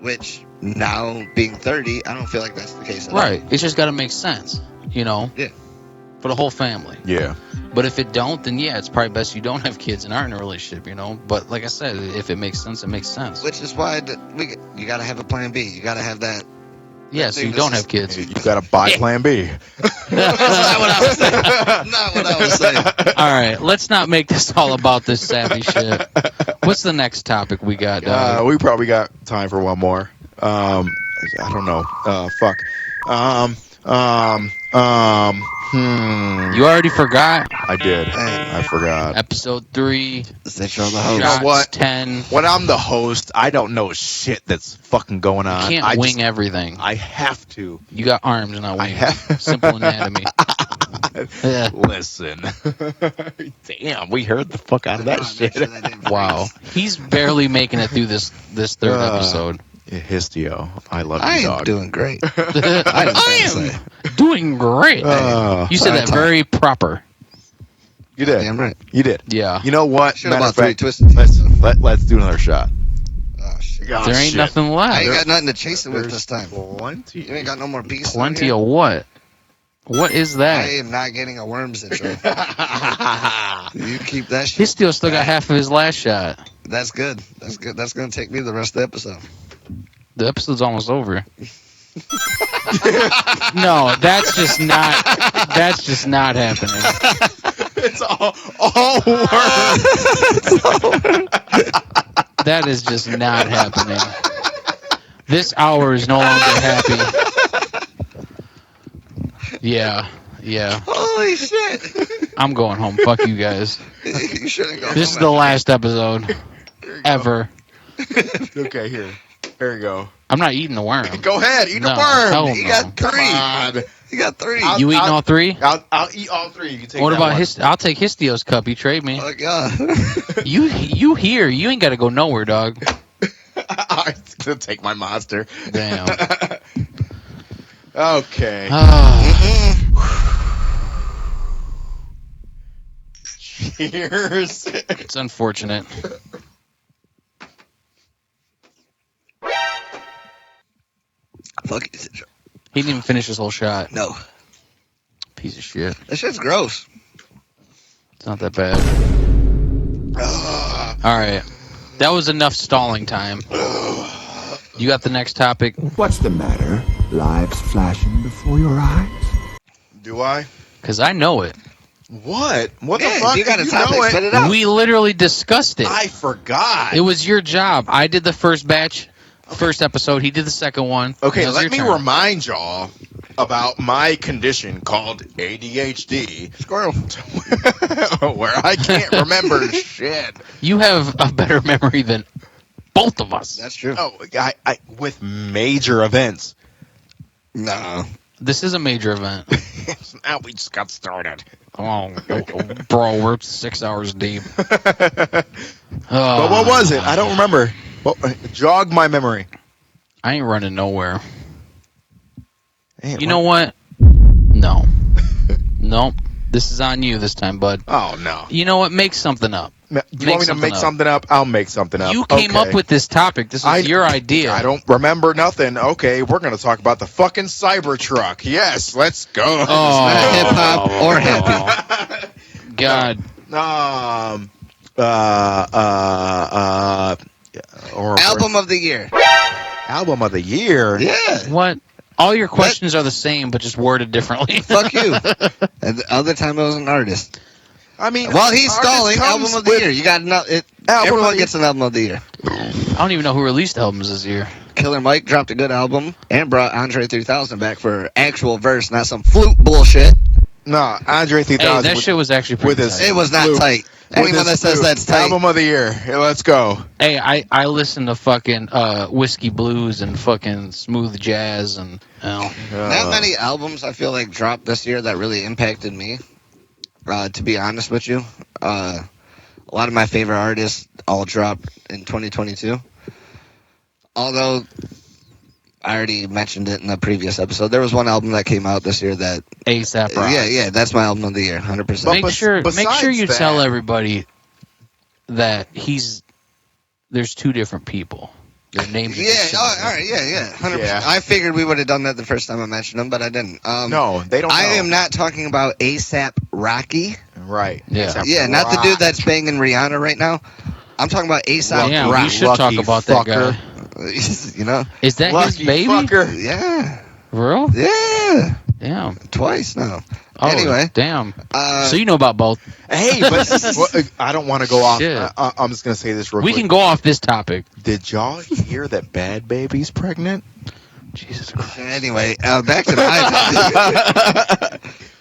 Which now, being 30, I don't feel like that's the case at all.
Right. It's just got to make sense.
Yeah.
For the whole family.
Yeah.
But if it don't, then yeah, it's probably best you don't have kids and aren't in a relationship, But like I said, if it makes sense, it makes sense.
Which is why you got to have a plan B. You got to have that.
Yeah, so you don't have kids.
You got to buy Plan B.
That's not what I was saying. Not what I was saying.
All right, let's not make this all about this savvy shit. What's the next topic we got, dog?
We probably got time for one more. I don't know. Fuck.
You already forgot?
I did. I forgot.
Episode 3,
Zitro the host.
shots
what?
10.
When I'm the host, I don't know shit that's fucking going on.
You can't
I
wing
just-
everything.
I have to.
You got arms, not
I
wings.
have.
Simple anatomy. Yeah.
Listen. Damn, we heard the fuck out of that shit.
Wow. He's barely making it through this third episode.
Histio, I love
I
you,
am
dog.
doing great.
I am doing great. You said that very proper.
You did.
Damn right.
You did.
Yeah.
You know what?
Should've
Matter of
bought 3
fact,
Twisted
let's do another shot.
Oh shit.
Oh,
There ain't
shit.
nothing left.
I ain't got nothing to chase it with
There's
this time.
Plenty.
You ain't got no more beasts.
Plenty of what? What is
I
that?
am not getting a worms intro. You keep that shit.
He still got half of his last shot.
That's good. That's good. That's gonna take me the rest of the episode.
The episode's almost over. No, that's just not happening.
It's all words.
That is just not happening. This hour is no longer happy. Yeah. Yeah.
Holy shit!
I'm going home. Fuck you guys.
You shouldn't go.
This is the last episode ever.
Okay, here you go.
I'm not eating the worm.
Go ahead, eat
No,
the worm.
hell
You
no.
got
Come
3.
on.
You got 3.
I'll-
You eating all 3?
I'll eat all 3. You can take
What
that
about
one.
I'll take Histio's cup. You trade me.
Oh god.
You here? You ain't got to go nowhere, dog.
I'm gonna take my monster.
Damn.
Okay. Cheers.
It's unfortunate.
Fuck you, Zitro.
He didn't even finish his whole shot.
No.
Piece of shit.
That shit's gross.
It's not that bad. All right. That was enough stalling time. You got the next topic?
What's the matter? Lives flashing before your eyes?
Do I?
Because I know it.
What? What the
Yeah,
fuck?
you got a topic.
know
Spit
it.
it out.
We literally discussed it.
I forgot.
It was your job. I did the first batch, first episode. He did the second one.
Okay,
Now it's
let
your
me
turn.
remind y'all about my condition called ADHD,
Squirrel.
where I can't remember shit.
You have a better memory than both of us.
That's true.
Oh, I with major events.
No.
This is a major event.
Now we just got started.
Oh, bro, we're 6 hours deep.
But what was it? I don't remember. Well, jog my memory.
I ain't running nowhere.
Hey,
You know what? No. Nope. This is on you this time, bud.
Oh no!
You know what? Make something up.
You want me to
something
make
up.
something up? I'll make something up.
You came
Okay.
up with this topic. This is your idea.
I don't remember nothing. Okay, we're gonna talk about the fucking Cybertruck. Yes, let's go.
Oh.
Hip hop or happy.
God.
Or
Album of the year.
album of the year.
Yeah.
What? All your questions are the same, but just worded differently.
Fuck you. And the other time it was an artist.
I mean,
While he's
artist
stalling,
comes
album of the
with
year. You got enough.
Album of
Everyone
the
gets an album of the year.
I don't even know who released albums this year.
Killer Mike dropped a good album and brought Andre 3000 back for actual verse, not some flute bullshit.
No, Andre 3000.
Hey, that
with-
shit was actually pretty
with his-
tight.
It was not
Flute.
tight.
with
Anyone
his
that says
flute.
that's tight.
Album of the year. Here, let's go.
Hey, I listened to fucking Whiskey Blues and fucking Smooth Jazz and
Not many albums I feel like dropped this year that really impacted me. To be honest with you, a lot of my favorite artists all dropped in 2022. Although I already mentioned it in the previous episode, there was one album that came out this year that
ASAP Rock.
yeah, that's my album of the year, 100%.
But
Make sure
besides
you
that-
tell everybody that there's two different people. Their names. are
Yeah,
just
all
similar.
right, yeah, 100%.
Yeah.
I figured we would have done that the first time I mentioned them, but I didn't.
No, they don't know.
I am not talking about ASAP Rocky.
Right.
Yeah.
A$AP
Yeah, not the
Rock.
dude that's banging Rihanna right now. I'm talking about ASAP
Yeah,
Rock.
we should talk
lucky
about that
fucker.
guy.
You know?
Is that
Lucky
his baby?
fucker.
Yeah.
For real?
Yeah.
Damn.
Twice now.
Oh,
Anyway.
damn.
Uh,
So you know about both.
Hey, but well, I don't want to go off.
Shit.
I'm just gonna say this real
We
quick.
can go off this topic.
Did y'all hear that Bad Baby's pregnant?
Jesus Christ.
anyway, back to the topic.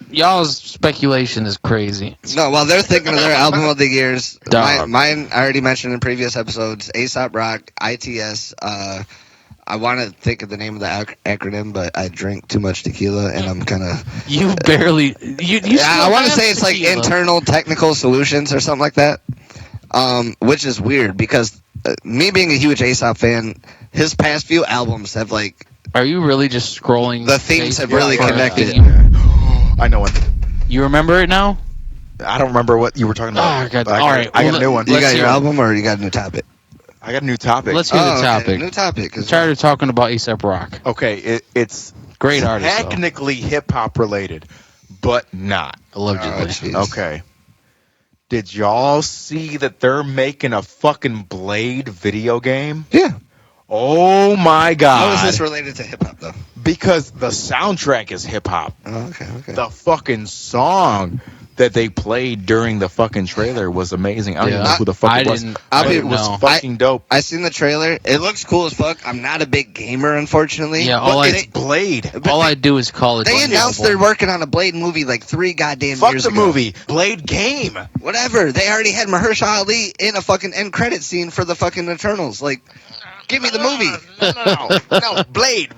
Y'all's speculation is crazy.
No, well, they're thinking of their album of the years.
Dog.
Mine, I already mentioned in previous episodes, ASAP Rock, ITS. I want to think of the name of the acronym, but I drink too much tequila, and I'm kind of...
You barely. You
Yeah, I
still
want to
have
say it's like
tequila.
internal technical solutions or something like that, which is weird because me being a huge ASAP fan, his past few albums have like
Are you really just scrolling?
the themes have
Facebook
really
for a
connected.
theme?
I know it.
You remember it now?
I don't remember what you were talking about.
Oh, God.
But I
All
got,
right,
I got
well,
a new one.
You
Let's
got your
hear it.
album or you got a new topic?
I got a new topic.
Let's hear the
okay.
topic.
New topic.
I'm tired of talking about ASAP Rock.
Okay, it's
Great artist, though.
technically hip hop related, but not.
Allegedly.
Okay. Did y'all see that they're making a fucking Blade video game?
Yeah.
Oh my god.
How is this related to hip hop though?
Because the soundtrack is hip hop.
Oh, okay.
The fucking song. that they played during the fucking trailer was amazing. I don't even know who the fuck it was. It was fucking dope.
I seen the trailer. It looks cool as fuck. I'm not a big gamer, unfortunately.
Yeah,
It's Blade.
all I do is call it.
They announced they're working on a Blade movie like 3 goddamn
Fuck
years
the
ago.
movie. Blade game.
Whatever. They already had Mahershala Ali in a fucking end credit scene for the fucking Eternals. Like, give me the movie.
No, Blade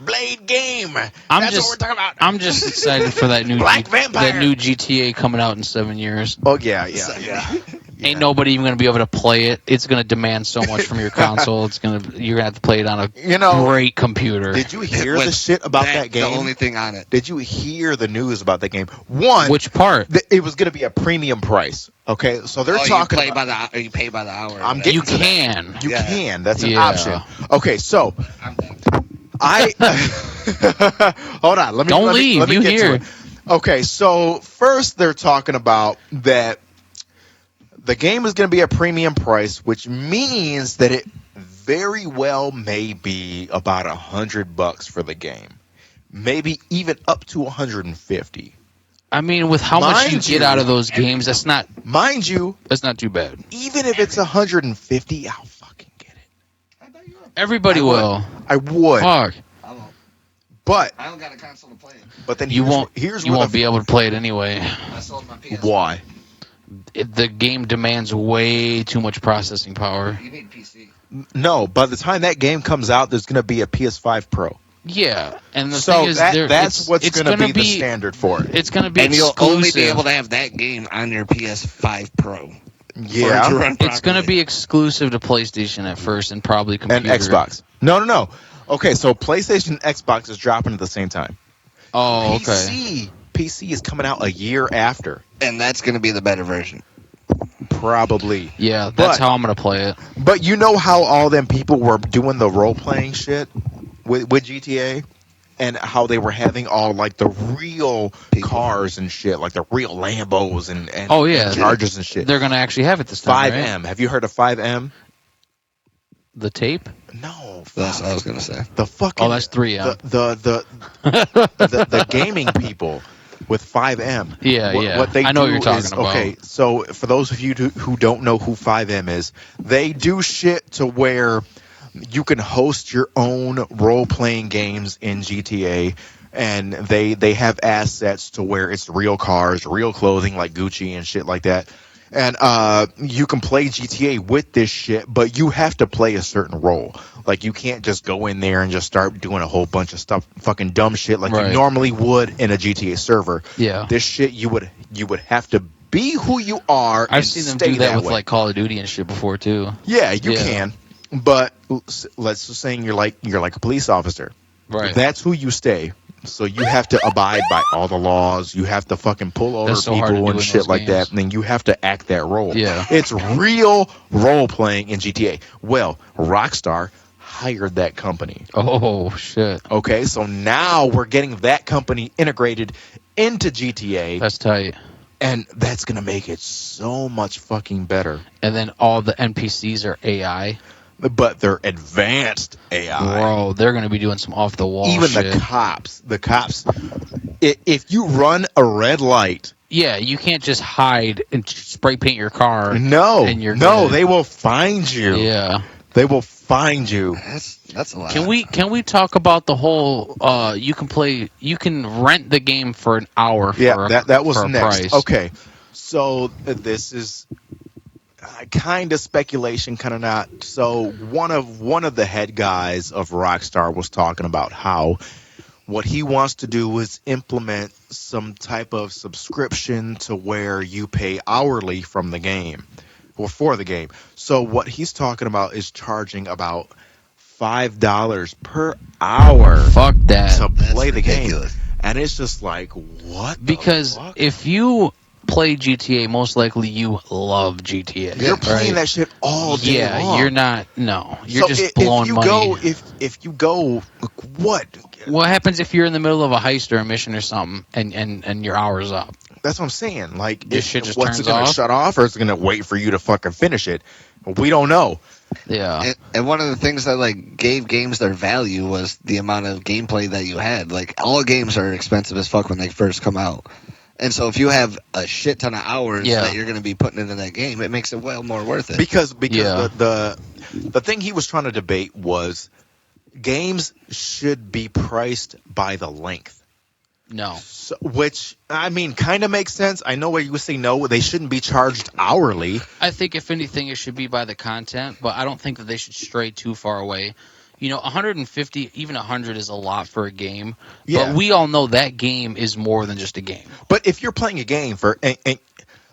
game. That's what we're talking about.
I'm just excited for that new
Black Vampire.
that new GTA coming out in 7 years.
Oh yeah.
Ain't nobody even gonna be able to play it. It's gonna demand so much from your console. You're gonna have to play it on a great computer.
Did you hear the shit about that game?
The only thing on it.
Did you hear the news about that game? One,
Which part?
It was going to be a premium price. Okay, so they're talking.
You pay by the hour.
I'm getting
You
to that.
can.
You can. That's an
Yeah.
option. Okay, so I hold on. Let me
Don't
let me-
leave.
let me
You
get to
hear.
it. Okay, so first they're talking about that the game is going to be a premium price, which means that it very well may be about $100 for the game, maybe even up to 150.
I mean, with how much you get out of those games, that's not
Mind you,
too bad.
even if it's 150, I'll fucking get it.
Everybody will.
I would,
Fuck.
but
I don't got a console to play it.
but then
You won't.
Here's
You
where
won't
the
be able to play it anyway.
I sold my PS.
why.
The game demands way too much processing power.
You need PC.
No, by the time that game comes out, there's going to be a PS5 Pro.
Yeah, and the
So
thing is,
that's what's
it's
going to be the
be
standard for it.
It's going to be
And you'll
exclusive.
only be able to have that game on your PS5 Pro.
Yeah,
For it to run
It's going to
properly.
be exclusive to PlayStation at first, and probably
and
computer.
Xbox. No. Okay, so PlayStation and Xbox is dropping at the same time.
Oh, okay.
PC is coming out a year after,
And that's going to be the better version.
probably.
Yeah,
But-
that's how I'm going to play it.
But you know how all them people were doing the role playing shit with GTA, and how they were having all like the real cars and shit, like the real Lambos and
Oh, yeah.
and Chargers and shit.
They're going to actually have it this time,
5M.
right?
Have you heard of 5M?
The tape?
No,
That's what I was going to say.
the fucking
Oh, that's 3M.
the gaming people with 5M.
Yeah,
What-
yeah.
What they
I know
do
what you're talking
is,
about.
okay, so for those of you who don't know who 5M is, they do shit to where you can host your own role-playing games in GTA, and they have assets to where it's real cars, real clothing like Gucci and shit like that. And you can play GTA with this shit, but you have to play a certain role. Like, you can't just go in there and just start doing a whole bunch of stuff, fucking dumb shit like
Right.
you normally would in a GTA server.
Yeah.
This shit, you would have to be who you are.
I've
and
seen them
stay
do that with
way.
like Call of Duty and shit before too.
Yeah, you
Yeah.
can. But let's just say you're like a police officer.
Right.
That's who you stay. So you have to abide by all the laws. You have to fucking pull over
That's so hard to
people
do
and
in
shit
those
like
games.
that. And then you have to act that role.
Yeah.
It's real role playing in GTA. Well, Rockstar hired that company.
Oh shit.
Okay, so now we're getting that company integrated into GTA,
That's tight.
and that's gonna make it so much fucking better.
And then all the NPCs are AI.
But they're advanced AI.
Bro, they're gonna be doing some off the wall
Even
shit.
the cops, if you run a red light,
Yeah, you can't just hide and spray paint your car.
no,
And you're
no,
good.
they will find you.
Yeah.
They will find you.
That's a lot.
Can we talk about the whole you can rent the game for an hour for
Yeah, that was
for a
next.
price.
Okay, so this is kind of speculation, kind of not. So one of the head guys of Rockstar was talking about how what he wants to do is implement some type of subscription to where you pay hourly from the game or for the game. So what he's talking about is charging about $5 per hour
Fuck that.
to play the
ridiculous.
game. And it's just like, what the
Because
fuck?
if you play GTA, most likely you love GTA.
You're playing
right?
that shit all day
Yeah,
long.
you're not. No, you're
So
just blowing money.
If you go, what?
What happens if you're in the middle of a heist or a mission or something, and your hour's up?
That's what I'm saying. Like,
This shit just
what's it
turns
gonna
off?
shut off, or is it gonna wait for you to fucking finish it? We don't know.
Yeah,
And one of the things that like gave games their value was the amount of gameplay that you had. Like all games are expensive as fuck when they first come out, And so if you have a shit ton of hours
Yeah.
that you're going to be putting into that game, it makes it well more worth it.
Because
Yeah.
the thing he was trying to debate was games should be priced by the length.
No.
So, which, I mean, kind of makes sense. I know where you would say no, they shouldn't be charged hourly.
I think if anything, it should be by the content, but I don't think that they should stray too far away. 150, even 100 is a lot for a game.
Yeah.
But we all know that game is more than just a game.
But if you're playing a game and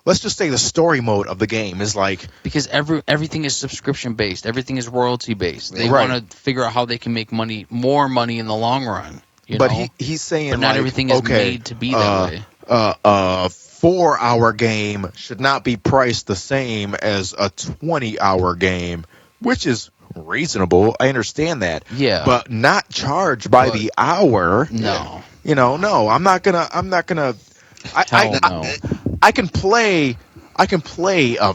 let's just say the story mode of the game is like...
Because everything is subscription based, everything is royalty based. They
Right.
want to figure out how they can make more money in the long run.
But he's saying,
but not
like,
everything is
okay,
made to be that way.
A 4-hour game should not be priced the same as a 20-hour game, which is reasonable. I understand that.
Yeah.
But not charged by the hour.
No.
No. I'm not gonna.
Hell no.
I can play a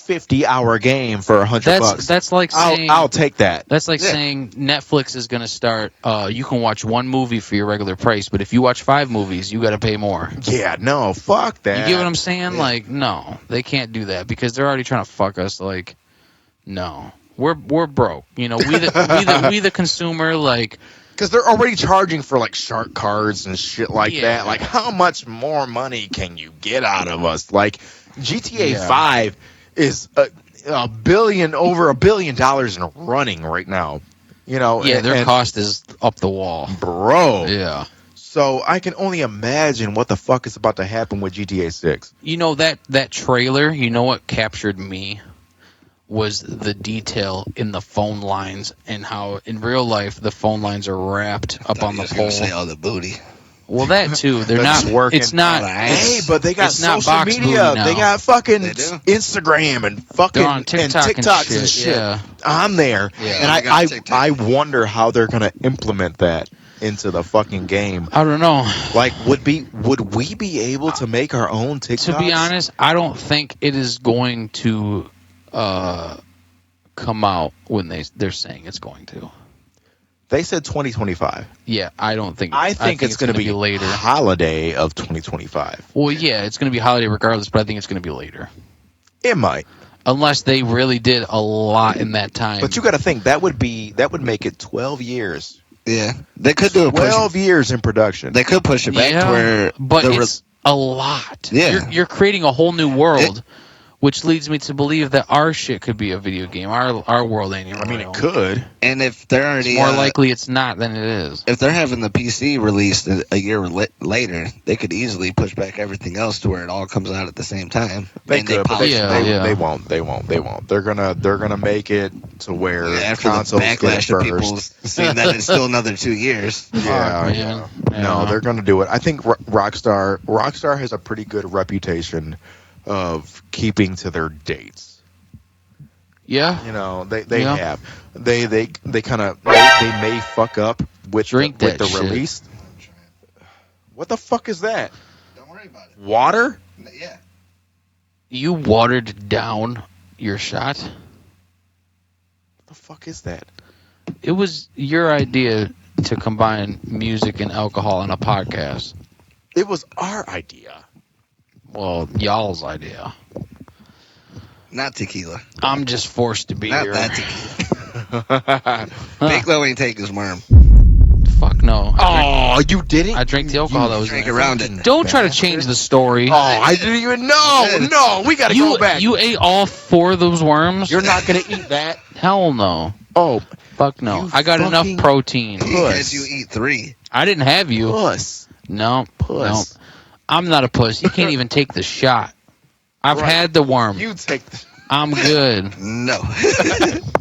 50-hour game for $100.
That's like saying
I'll take that.
That's like saying Netflix is going to start. You can watch one movie for your regular price, but if you watch 5 movies, you got to pay more.
Yeah, no, fuck that.
You get what I'm saying? Like, no, they can't do that because they're already trying to fuck us. Like, no, we're broke. We the consumer. Like,
because they're already charging for like shark cards and shit like
Yeah.
that. Like, how much more money can you get out of us? Like, GTA
Yeah.
5 is over $1 billion in running right now.
yeah, their cost is up the wall,
bro.
Yeah.
So I can only imagine what the fuck is about to happen with GTA 6.
That trailer. What captured me was the detail in the phone lines and how in real life the phone lines are wrapped up on the pole.
Say all the booty.
Well, that too. They're
That's
not.
working.
It's not.
Hey, but they got
it's not
social
box
media.
booty now.
They got fucking
They do?
Instagram and fucking
They're on TikTok and
TikToks and
shit,
shit
yeah.
on there.
Yeah.
And
They got
I
TikTok.
wonder how they're gonna implement that into the fucking game.
I don't know.
Like, would we be able to make our own TikToks?
To be honest, I don't think it is going to come out when they're saying it's going to.
They said 2025.
Yeah, I don't think.
I think it's going to be
later.
holiday of 2025.
Well, yeah, it's going to be holiday regardless, but I think it's going to be later.
It might.
Unless they really did a lot in that time.
But you got to think that would make it 12 years.
Yeah, they could do a push.
12 years in production.
They could push it back to where.
but
the
it's a lot.
Yeah.
You're creating a whole new world, which leads me to believe that our shit could be a video game. Our world ain't even
I mean,
real.
it could.
and if they're already
It's more likely it's not than it is.
if they're having the PC released a year later, they could easily push back everything else to where it all comes out at the same time.
They
And
could, but
polish
Yeah,
it.
yeah.
they won't. They're gonna make it to where
After the
consoles get
backlash of
it
people
first.
seeing that it's still another 2 years.
Yeah,
Fuck,
yeah.
man.
No,
Yeah.
they're gonna do it. I think Rockstar has a pretty good reputation of keeping to their dates.
Yeah.
They
Yeah.
have. They kind of they may fuck up with
Drink
with
that
the
shit.
release. What the fuck is that?
Don't worry about it.
Water?
Yeah.
You watered down your shot.
What the fuck is that?
It was your idea to combine music and alcohol in a podcast.
It was our idea.
Well, y'all's idea.
Not tequila.
I'm just forced to be
Not
here.
that tequila. Big Low ain't take his worm.
Fuck no.
Oh, you didn't?
I drank the alcohol that was
Drink
in it.
around it.
Don't try to change the story.
Oh, I didn't even know. No, we gotta
you
go back.
you ate all 4 of those worms?
You're not gonna eat that.
Hell no.
Oh,
Fuck no.
You
I got enough
fucking
protein.
He had you eat 3.
I didn't have you.
puss.
No.
Puss.
No. I'm not a puss. You can't even take the shot. I've
Right.
had the worm.
You take. The,
I'm good.
No.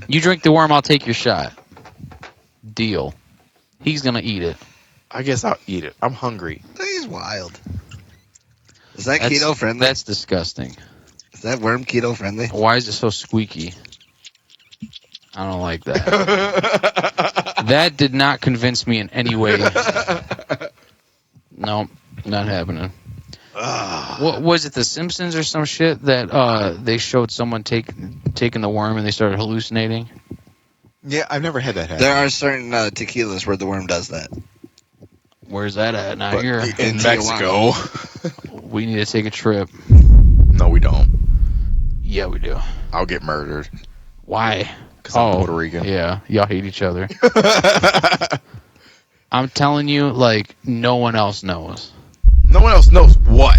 You drink the worm, I'll take your shot. Deal. He's gonna eat it.
I guess I'll eat it. I'm hungry.
He's wild. Is that
That's,
keto friendly?
That's disgusting.
Is that worm keto friendly?
Why is it so squeaky? I don't like that. That did not convince me in any way. Nope, not happening. What was it, The Simpsons or some shit that they showed someone taking the worm and they started hallucinating?
Yeah, I've never had that happen.
There are certain tequilas where the worm does that.
Where's that at? Not
But
here.
in
In
Mexico.
We need to take a trip.
No, we don't.
Yeah, we do.
I'll get murdered.
Why?
Because I'm Puerto Rican.
Yeah, y'all hate each other. I'm telling you, like, no one else knows.
No one else knows what.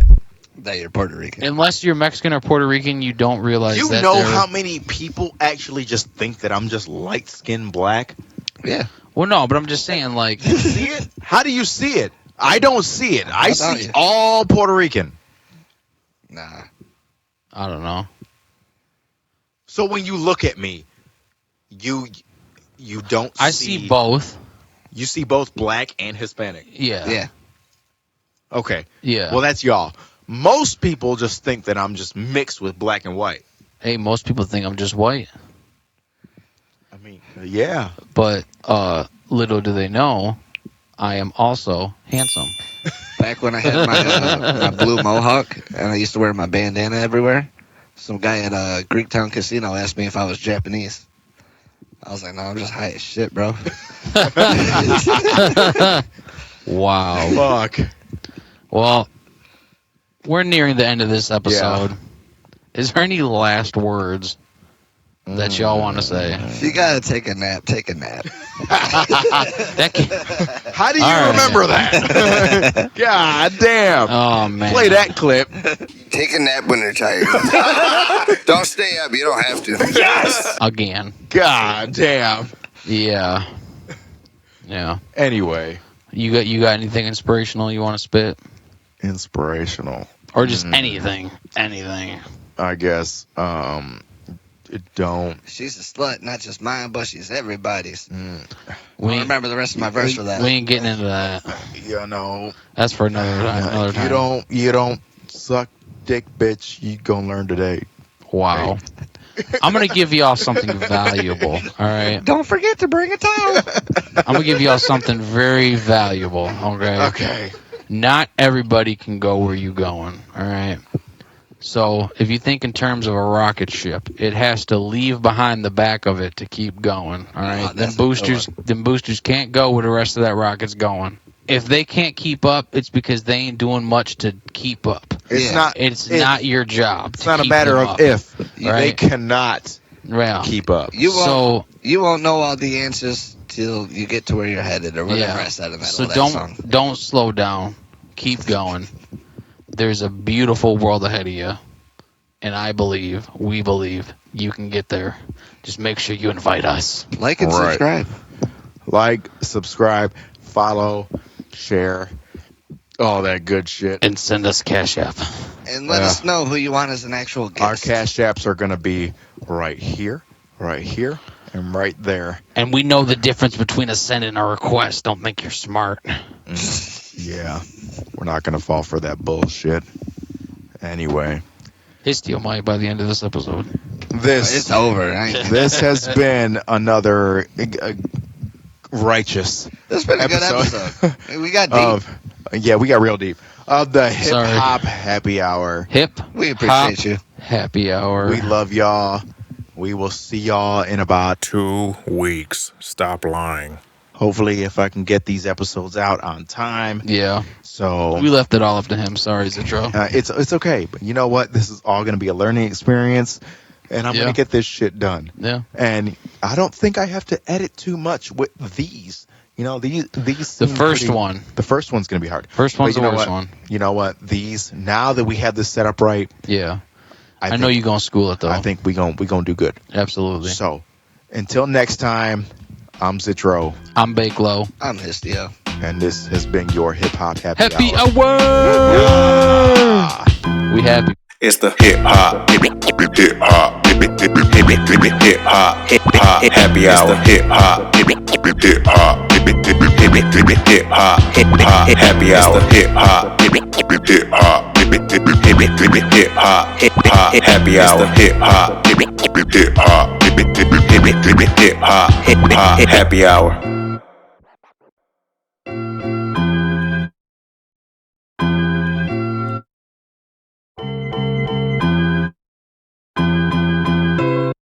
That you're Puerto Rican.
Unless you're Mexican or Puerto Rican, you don't realize
You
that
know
they're-
how many people actually just think that I'm just light-skinned black?
Yeah.
Well, no, but I'm just saying, like...
You see it? How do you see it? I don't see it. I
How about
see
you?
all Puerto Rican.
Nah.
I don't know.
So when you look at me, you don't
I see both.
You see both black and Hispanic.
Yeah.
Yeah.
Okay.
Yeah.
Well, that's y'all. Most people just think that I'm just mixed with black and white.
Hey, most people think I'm just white.
I mean, yeah.
But little do they know, I am also handsome.
Back when I had my blue mohawk and I used to wear my bandana everywhere, some guy at a Greektown casino asked me if I was Japanese. I was like, no, I'm just high as shit, bro.
Wow.
Fuck.
Well, we're nearing the end of this episode. Is there any last words that y'all want to say?
If you gotta take a nap, take a nap.
That can-
How do you
All right.
remember that? God damn.
Oh, man.
Play that clip.
Take a nap when you're tired. Don't stay up. You don't have to.
Again.
God damn.
Yeah. Yeah.
Anyway,
You got anything inspirational you want to spit?
inspirational.
Or just anything. Anything.
I guess. Don't.
She's a slut, not just mine, but she's everybody's.
We
I don't
ain't,
remember the rest of my verse for that.
we ain't getting into that.
You know.
That's for another time.
You don't suck dick, bitch. You gonna learn today.
Wow. I'm going to give y'all something valuable, all right?
Don't forget to bring a towel.
I'm going to give y'all something very valuable, okay?
Okay.
Not everybody can go where you going, all right? So if you think in terms of a rocket ship, it has to leave behind the back of it to keep going, all right?
that's
Them boosters can't go where the rest of that rocket's going. If they can't keep up, it's because they ain't doing much to keep up.
It's
Yeah.
not.
It's not your job.
It's not a matter of if. They
right?
cannot
Yeah.
keep up.
You won't.
So
You won't know all the answers till you get to where you're headed, or whatever
Yeah.
I said in that,
so
that
don't
song.
don't slow down. Keep going. There's a beautiful world ahead of you, and we believe you can get there. Just make sure you invite us.
Like and
Right.
subscribe.
Like, subscribe, follow, share, all that good shit.
And send us Cash App.
And let us know who you want as an actual guest.
Our cash apps are going to be right here, and right there.
And we know the difference between a send and a request. Don't think you're smart.
Yeah. We're not going to fall for that bullshit. Anyway,
Histio might by the end of this episode.
this
It's over. I ain't-
this has been another righteous
This has been a good episode. We got deep.
of we got real deep of the hip
Sorry.
hop happy hour.
Hip
We appreciate you.
Happy Hour.
We love y'all. We will see y'all in about
2 weeks. Stop lying.
hopefully if I can get these episodes out on time.
Yeah.
So
We left it all up to him. Sorry, Zitro.
it's okay, but you know what? This is all going to be a learning experience, and I'm
Yeah.
going to get this shit done.
Yeah.
And I don't think I have to edit too much with these. You know, these.
The
seem
first
pretty-
one.
The first one's going to be hard.
First one's
But
the
you know
worst
what?
one.
You know what? These, now that we have this set up right,
Yeah. I
think,
know you're going to school it, though.
I think we gonna do good.
Absolutely.
So until next time, I'm Zitro,
I'm Bakelo.
I'm Histio.
and this has been your hip hop happy
Happy
hour.
Hour! We happy.
It's the hip hop happy hour. It's the hip hop happy hour. It's the hip hop happy hour. It's the hip hop happy hour.